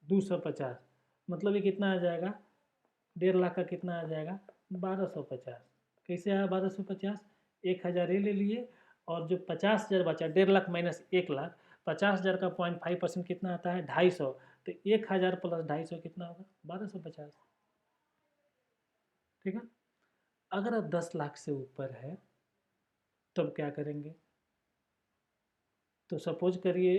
250, मतलब ये कितना आ जाएगा 1,50,000 का कितना आ जाएगा 1,250। कैसे आया 1,250, 1,000 ये ले लिए और जो 50,000 बचा 1,50,000 माइनस 1,00,000, 50,000 का 0.5% कितना आता है 250, तो 1,000 प्लस 250 कितना होगा 1,250। ठीक है, अगर अब 10,00,000 से ऊपर है तब क्या करेंगे, तो सपोज करिए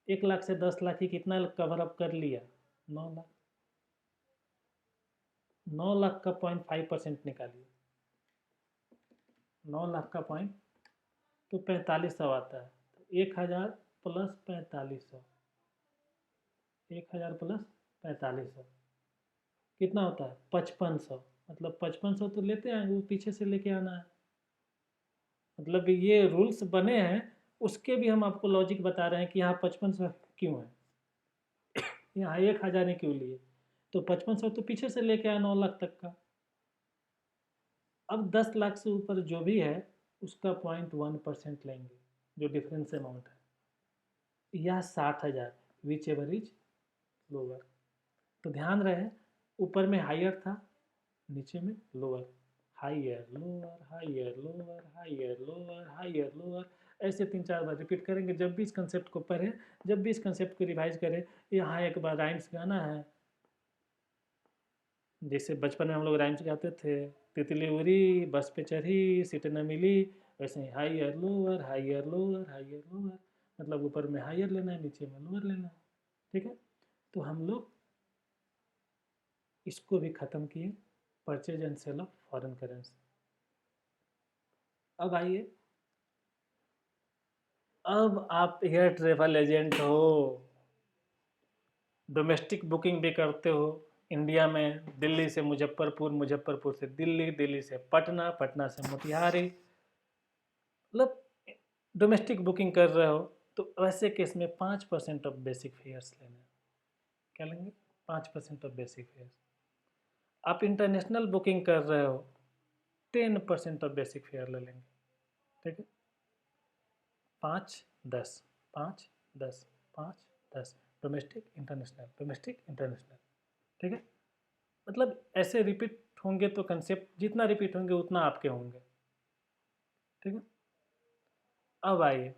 1,00,000 से 10,00,000 ही कितना कवर अप कर लिया 9,00,000, 9,00,000 का 0.5% निकालिए, 9,00,000 का पॉइंट तो 4,500 आता है, तो 1,000 प्लस 4,500, 1,000 प्लस 4,500 कितना होता है 5,500, मतलब 5,500 तो लेते आएंगे, वो पीछे से लेके आना है। मतलब ये रूल्स बने हैं, उसके भी हम आपको लॉजिक बता रहे हैं कि यहाँ 5,500 क्यों है, यहाँ 1,000 ने क्यों लिए, तो 5,500 तो पीछे से लेके आया 9,00,000 तक का। अब 10,00,000 से ऊपर जो भी है उसका 0.1% लेंगे, जो डिफरेंस अमाउंट है, या 60,000 विच एवर इज लोअर। तो ध्यान रहे ऊपर में हायर था, नीचे में lower, higher lower higher lower higher lower higher लोअर, ऐसे 3-4 बार रिपीट करेंगे। जब भी इस कंसेप्ट को पढ़ें, जब भी इस कंसेप्ट को रिवाइज करें, यहाँ एक बार राइम्स गाना है, जैसे बचपन में हम लोग राइम्स गाते थे, तितली उड़ी बस पे चढ़ी सीट न मिली, वैसे ही higher lower higher lower higher lower, मतलब ऊपर में हायर लेना है नीचे में लोअर लेना है। ठीक है, तो हम लोग इसको भी ख़त्म किए, purchase and sale of foreign currency. अब आइए, अब आप एयर ट्रेवल एजेंट हो, डोमेस्टिक बुकिंग भी करते हो इंडिया में, दिल्ली से मुजफ्फरपुर, मुजफ्फरपुर से दिल्ली, दिल्ली से पटना, पटना से मोतिहारी, मतलब डोमेस्टिक बुकिंग कर रहे हो, तो वैसे केस में 5% ऑफ बेसिक फेयर्स लेना है। क्या लेंगे 5% ऑफ बेसिक फेयर्स। आप इंटरनेशनल बुकिंग कर रहे हो 10% ऑफ बेसिक फेयर ले लेंगे। ठीक है, 5 10 5 10 5 10, डोमेस्टिक इंटरनेशनल डोमेस्टिक इंटरनेशनल। ठीक है, मतलब ऐसे रिपीट होंगे तो कंसेप्ट जितना रिपीट होंगे उतना आपके होंगे। ठीक है, अब आइए,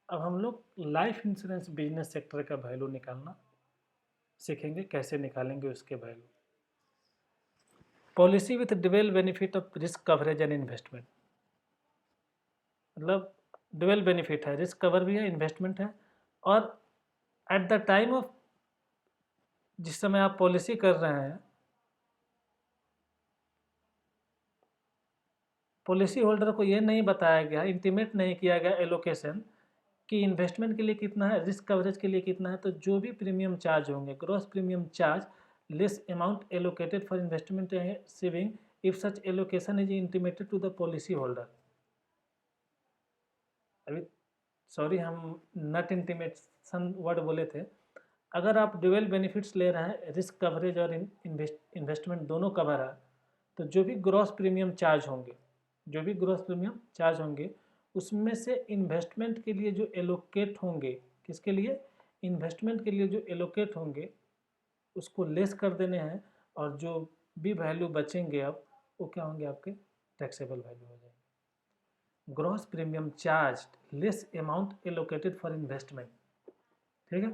अब हम लोग लाइफ इंश्योरेंस बिजनेस सेक्टर का वैल्यू निकालना सीखेंगे, कैसे निकालेंगे उसके value. Policy with dual benefit of risk coverage and investment, मतलब डुअल बेनिफिट है, रिस्क कवर भी है इन्वेस्टमेंट है, और एट द टाइम ऑफ जिस समय आप पॉलिसी कर रहे हैं, पॉलिसी होल्डर को ये नहीं बताया गया, इंटीमेट नहीं किया गया एलोकेशन कि इन्वेस्टमेंट के लिए कितना है, रिस्क कवरेज के लिए कितना है, तो जो भी प्रीमियम चार्ज होंगे, gross premium charge less amount allocated for investment and saving if such allocation is intimated to the policy holder. अभी सॉरी हम नट इंटीमेशन वर्ड बोले थे। अगर आप ड्यूअल बेनिफिट्स ले रहे हैं, रिस्क कवरेज और इन्वेस्टमेंट दोनों कवर है, तो जो भी ग्रॉस प्रीमियम चार्ज होंगे उसमें से इन्वेस्टमेंट के लिए जो एलोकेट होंगे, किसके लिए? इन्वेस्टमेंट के लिए जो एलोकेट होंगे उसको लेस कर देने हैं, और जो भी वैल्यू बचेंगे अब वो क्या होंगे? आपके टैक्सेबल वैल्यू हो जाएंगे। Gross premium charge less amount allocated for investment. ठीक है,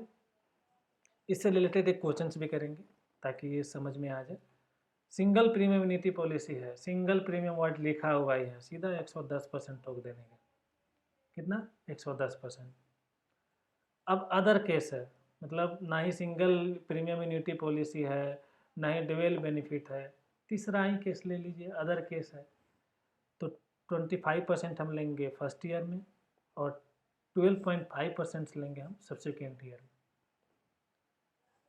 इससे रिलेटेड एक क्वेश्चंस भी करेंगे ताकि ये समझ में आ जाए। सिंगल प्रीमियम एन्युटी पॉलिसी है, सिंगल प्रीमियम वर्ड लिखा हुआ ही है, सीधा 110% ठोक देने का। कितना? 110%। अब अदर केस है, मतलब ना ही सिंगल प्रीमियम एन्युटी पॉलिसी है, ना ही ड्यूअल बेनिफिट है, तीसरा ही केस ले लीजिए, अदर केस है, तो 25% हम लेंगे फर्स्ट ईयर में और 12.5% लेंगे हम सब्सिक्वेंट ईयर में।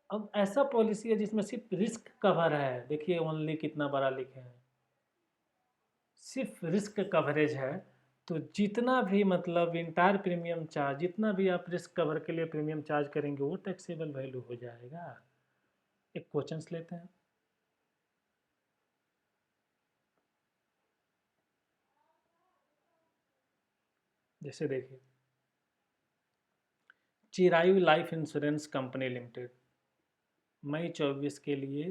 अब ऐसा पॉलिसी है जिसमें सिर्फ रिस्क कवर है, देखिए ओनली कितना बड़ा लिखे हैं, सिर्फ रिस्क कवरेज है, तो जितना भी मतलब इंटायर प्रीमियम चार्ज, जितना भी आप रिस्क कवर के लिए प्रीमियम चार्ज करेंगे वो टैक्सेबल वैल्यू हो जाएगा। एक क्वेश्चन लेते हैं। जैसे देखिए, Chirayu life insurance company limited, मई 24 के लिए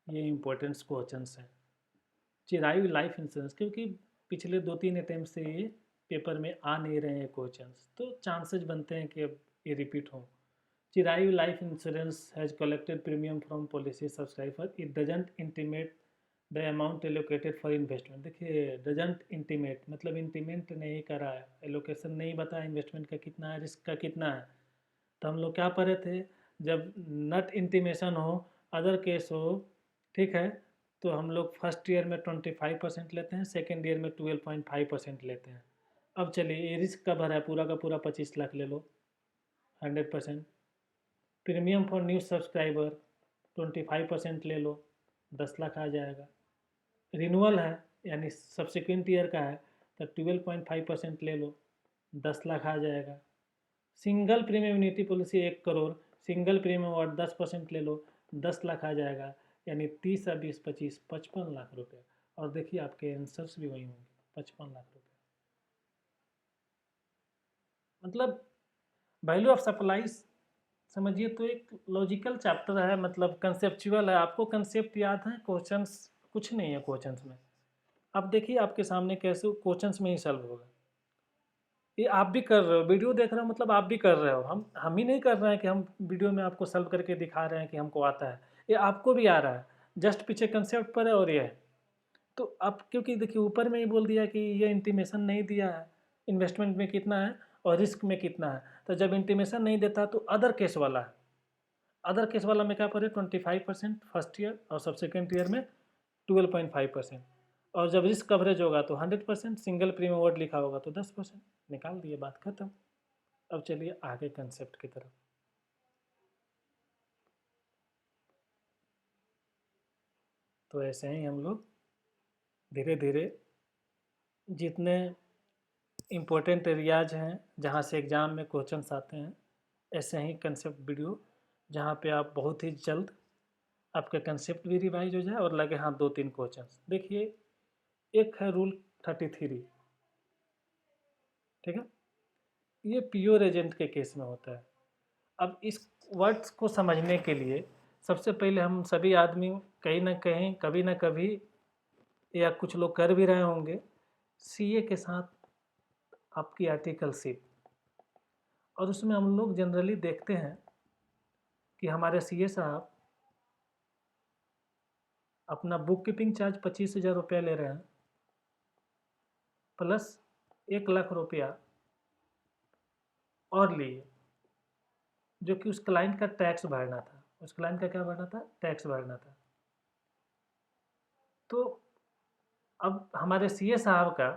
ये इम्पोर्टेंट क्वेश्चंस हैं। चिरायु लाइफ इंश्योरेंस, क्योंकि पिछले 2-3 अटैम्प्ट से ये पेपर में आ नहीं रहे हैं क्वेश्चंस, तो चांसेस बनते हैं कि अब ये रिपीट हों। Chirayu life insurance has collected premium from policy subscriber, it doesn't intimate the amount allocated for investment. देखिए, डजंट इंटीमेट मतलब इंटीमेट नहीं करा है, एलोकेशन नहीं बताया इन्वेस्टमेंट का कितना है, रिस्क का कितना है। तो हम लोग क्या पढ़े थे, जब नट इंटीमेशन हो, अदर केस हो, ठीक है, तो हम लोग फर्स्ट ईयर में 25% लेते हैं, सेकेंड ईयर में 12.5% लेते हैं। अब चलिए, ये रिस्क कवर है, पूरा का पूरा 25 लाख ले लो 100%। प्रीमियम फॉर न्यू सब्सक्राइबर 25% ले लो, 10 लाख आ जाएगा। रिन्यूअल है यानी सब्सिक्वेंट ईयर का है, तो 12.5% ले लो, 10 लाख आ जाएगा। Single premium annuity policy 1 crore, single premium और 10% ले लो, 10 लाख आ जाएगा, यानी 30 और 20 25 55 लाख रुपये। और देखिए आपके आंसर्स भी वही होंगे, 55 लाख रुपये। मतलब वैल्यू ऑफ सप्लाई समझिए तो एक लॉजिकल चैप्टर है, मतलब कंसेप्चुअल है। आपको कंसेप्ट याद है, क्वेश्चंस कुछ नहीं है क्वेश्चंस में। अब देखिए आपके सामने कैसे क्वेश्चंस में ही सॉल्व होगा। ये आप भी कर रहे हो, वीडियो देख रहे हो मतलब आप भी कर रहे हो। हम ही नहीं कर रहे हैं कि हम वीडियो में आपको सॉल्व करके दिखा रहे हैं कि हमको आता है, ये आपको भी आ रहा है, जस्ट पीछे कंसेप्ट पर है और ये है। तो अब क्योंकि देखिए ऊपर में ही बोल दिया कि ये इंटीमेशन नहीं दिया है इन्वेस्टमेंट में कितना है और रिस्क में कितना है, तो जब इंटीमेशन नहीं देता तो अदर केस वाला है। अदर केस वाला में क्या पड़े 25% फर्स्ट ईयर और सब्सिक्वेंट ईयर में 12.5%, और जब रिस्क कवरेज होगा तो 100%, सिंगल प्रीमियम वर्ड लिखा होगा तो 10%। निकाल दिए, बात खत्म। अब चलिए आगे कंसेप्ट की तरफ। तो ऐसे ही हम लोग धीरे धीरे जितने इम्पोर्टेंट एरियाज हैं जहाँ से एग्ज़ाम में क्वेश्चंस आते हैं, ऐसे ही कंसेप्ट वीडियो जहाँ पे आप बहुत ही जल्द आपका कंसेप्ट भी रिवाइज हो जाए और लगे हाँ 2-3 क्वेश्चंस। देखिए, एक है रूल 33, ठीक है, ये प्योर एजेंट के केस में होता है। अब इस वर्ड्स को समझने के लिए सबसे पहले हम सभी आदमी कहीं ना कहीं कभी ना कभी, या कुछ लोग कर भी रहे होंगे, सीए के साथ आपकी आर्टिकलशिप, और उसमें हम लोग जनरली देखते हैं कि हमारे सीए साहब अपना बुक कीपिंग चार्ज 25,000 रुपया ले रहे हैं, प्लस 1 लाख रुपया और लिए, जो कि उस क्लाइंट का टैक्स भरना था। उस क्लाइंट का क्या भरना था? टैक्स भरना था। तो अब हमारे सीए साहब का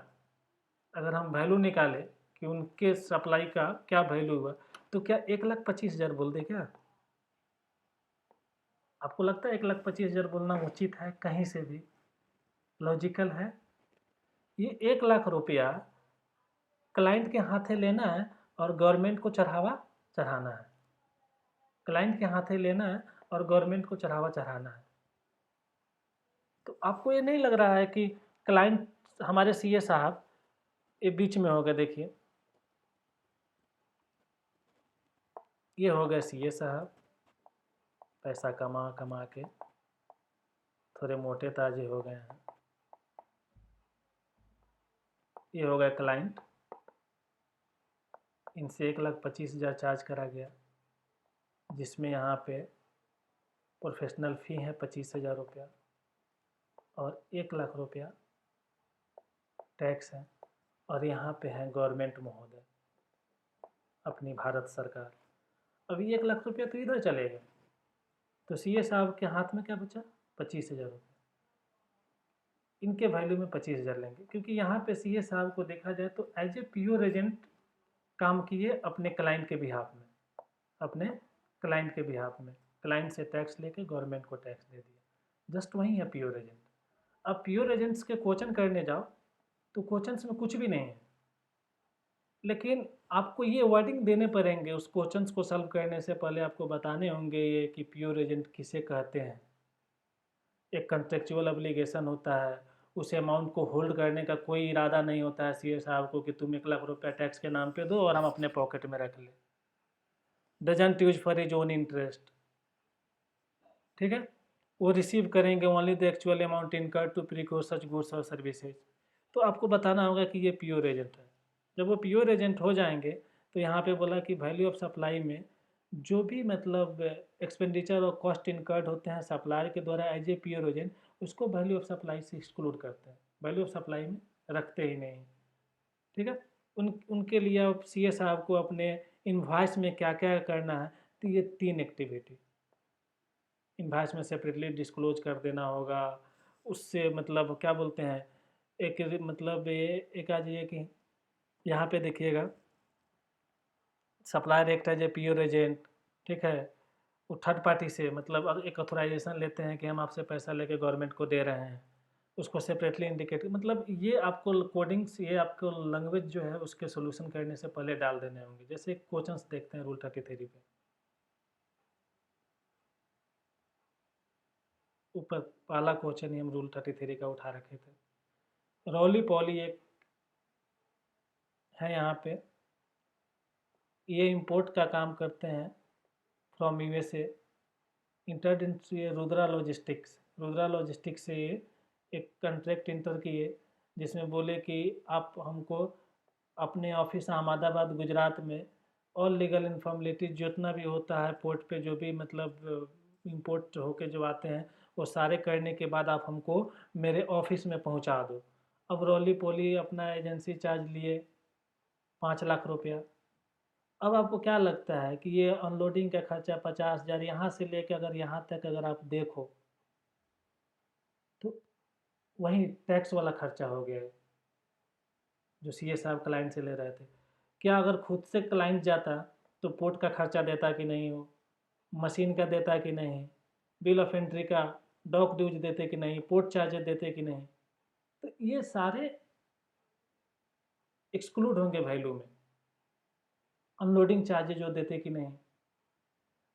अगर हम वैल्यू निकालें कि उनके सप्लाई का क्या वैल्यू हुआ, तो क्या 1,25,000 बोल दे क्या? आपको लगता है 1,25,000 बोलना उचित है? कहीं से भी लॉजिकल है? ये 1,00,000 रुपया क्लाइंट के हाथे लेना है और गवर्नमेंट को चढ़ावा चढ़ाना है। क्लाइंट के हाथे लेना है और गवर्नमेंट को चढ़ावा चढ़ाना है। तो आपको ये नहीं लग रहा है कि क्लाइंट हमारे सीए साहब ये बीच में हो गए? देखिए, ये हो गए सीए साहब, पैसा कमा कमा के थोड़े मोटे ताजे हो गए हैं। ये हो गए क्लाइंट, इनसे 1,25,000 चार्ज करा गया, जिसमें यहाँ पे प्रोफेशनल फ़ी है 25,000 रुपया और 1,00,000 रुपया टैक्स है। और यहाँ पे है गवर्नमेंट महोदय, अपनी भारत सरकार। अभी 1,00,000 रुपया तो इधर चले गए, तो सीए साहब के हाथ में क्या बचा? 25,000 रुपया। इनके वैल्यू में 25,000 लेंगे, क्योंकि यहाँ पे सीए साहब को देखा जाए तो एज ए प्योर एजेंट काम किए अपने क्लाइंट के बिहाफ में, अपने क्लाइंट के बिहाफ में। क्लाइंट से टैक्स लेके गवर्नमेंट को टैक्स दे दिया, जस्ट वही है प्योर एजेंट। अब प्योर एजेंट्स के क्वेश्चन करने जाओ तो क्वेश्चंस में कुछ भी नहीं है, लेकिन आपको ये वर्डिंग देने पड़ेंगे उस क्वेश्चंस को सॉल्व करने से पहले। आपको बताने होंगे ये कि प्योर एजेंट किसे कहते हैं। एक कॉन्ट्रेक्चुअल ऑब्लिगेशन होता है, उस अमाउंट को होल्ड करने का कोई इरादा नहीं होता है सीए साहब को कि तुम 1,00,000 रुपया टैक्स के नाम पे दो और हम अपने पॉकेट में रख लें। Doesn't use for his own interest, ठीक है। वो रिसीव करेंगे only the actual amount incurred to procure such goods और सर्विसेज। तो आपको बताना होगा कि ये प्योर एजेंट है। जब वो प्योर एजेंट हो जाएंगे तो यहाँ पे बोला कि वैल्यू ऑफ सप्लाई में जो भी मतलब एक्सपेंडिचर और कॉस्ट इनकर्ड होते हैं सप्लायर के द्वारा एज ए प्योर एजेंट, उसको वैल्यू ऑफ सप्लाई से एक्सक्लूड करते हैं, वैल्यू ऑफ सप्लाई में रखते ही नहीं, ठीक है। उनके लिए अब सीए साहब को अपने इनवॉइस में क्या क्या करना है, तो ये 3 एक्टिविटी इनवॉइस में सेपरेटली डिस्क्लोज कर देना होगा। उससे मतलब क्या बोलते हैं, एक मतलब ये एक आ जाइए कि यहाँ पे देखिएगा supplier act as a pure agent, ठीक है। वो थर्ड पार्टी से मतलब एक ऑथोराइजेशन लेते हैं कि हम आपसे पैसा लेके गवर्नमेंट को दे रहे हैं, उसको सेपरेटली इंडिकेट मतलब ये आपको कोडिंग्स, ये आपको लैंग्वेज जो है उसके सोल्यूशन करने से पहले डाल देने होंगे। जैसे क्वेश्चंस देखते हैं रूल 33 पे, ऊपर पहला क्वेश्चन ही हम रूल 33 का उठा रखे थे। रॉली पॉली एक है यहाँ पे, ये इंपोर्ट का काम करते हैं फ्रॉम यूएसए, इंटर्ड इनटू ये रुद्रा लॉजिस्टिक्स। रुद्रा लॉजिस्टिक्स से ये एक कॉन्ट्रैक्ट इंटर किए, जिसमें बोले कि आप हमको अपने ऑफिस अहमदाबाद गुजरात में ऑल लीगल इन्फॉर्मेलिटीज जितना भी होता है पोर्ट पे, जो भी मतलब इंपोर्ट होके जो आते हैं, वो सारे करने के बाद आप हमको मेरे ऑफिस में पहुंचा दो। अब रोली पोली अपना एजेंसी चार्ज लिए 5,00,000 रुपया। अब आपको क्या लगता है कि ये अनलोडिंग का खर्चा 50,000 यहाँ से लेकर अगर यहाँ तक अगर आप देखो तो वही टैक्स वाला खर्चा हो गया है जो सीए साहब क्लाइंट से ले रहे थे। क्या अगर खुद से क्लाइंट जाता तो पोर्ट का खर्चा देता कि नहीं, हो मशीन का देता कि नहीं, बिल ऑफ एंट्री का डॉक ड्यूज देते कि नहीं, पोर्ट चार्जेस देते कि नहीं, तो ये सारे एक्सक्लूड होंगे वैल्यू में। अनलोडिंग चार्जेज जो देते कि नहीं।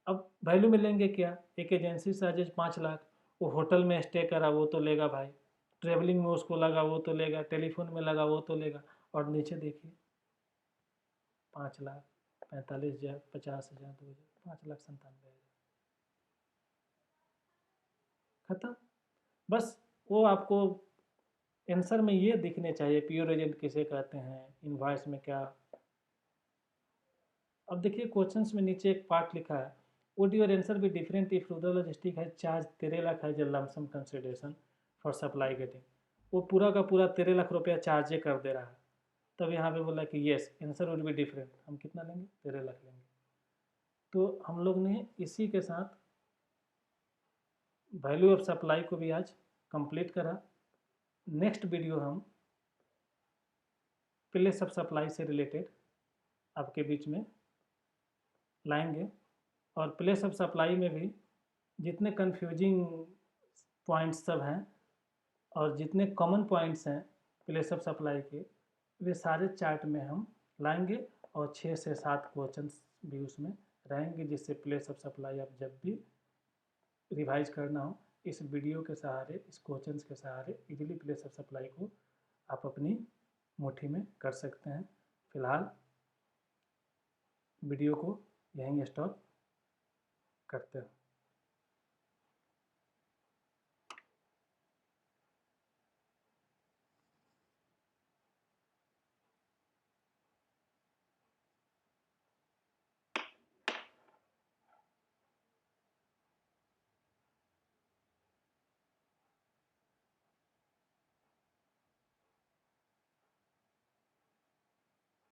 अब वैल्यू में लेंगे क्या, एक एजेंसी चार्जेज 5,00,000, वो होटल में स्टे करा वो तो लेगा भाई, ट्रेवलिंग में उसको लगा वो तो लेगा, टेलीफोन में लगा वो तो लेगा। और नीचे देखिए 5,00,000, 45,000, 50,000, 2,000, 5,97,000 खत्म। बस वो आपको आंसर में ये दिखने चाहिए प्योर एजेंट किसे कहते हैं, इनवॉइस में क्या। अब देखिए क्वेश्चंस में नीचे एक पार्ट लिखा है, would your answer be different if Rudra logistic है चार्ज 13,00,000 है lump sum consideration for supply getting. वो पूरा का पूरा 13,00,000 रुपया चार्ज कर दे रहा है। तब यहाँ पे बोला कि yes answer would be different, हम कितना लेंगे, 13,00,000 लेंगे। तो हम लोग ने इसी के साथ वैल्यू ऑफ सप्लाई को भी आज कंप्लीट करा। नेक्स्ट वीडियो हम प्लेस ऑफ सप्लाई से रिलेटेड आपके बीच में लाएंगे, और प्लेस ऑफ सप्लाई में भी जितने कन्फ्यूजिंग पॉइंट्स सब हैं और जितने कॉमन पॉइंट्स हैं प्लेस ऑफ सप्लाई के, वे सारे चार्ट में हम लाएंगे और 6 से 7 क्वेश्चंस भी उसमें रहेंगे, जिससे प्लेस ऑफ सप्लाई आप जब भी रिवाइज करना हो इस वीडियो के सहारे, इस क्वेश्चंस के सहारे इजीली प्लेस ऑफ सप्लाई को आप अपनी मुट्ठी में कर सकते हैं। फिलहाल वीडियो को यहीं स्टॉप करते हैं।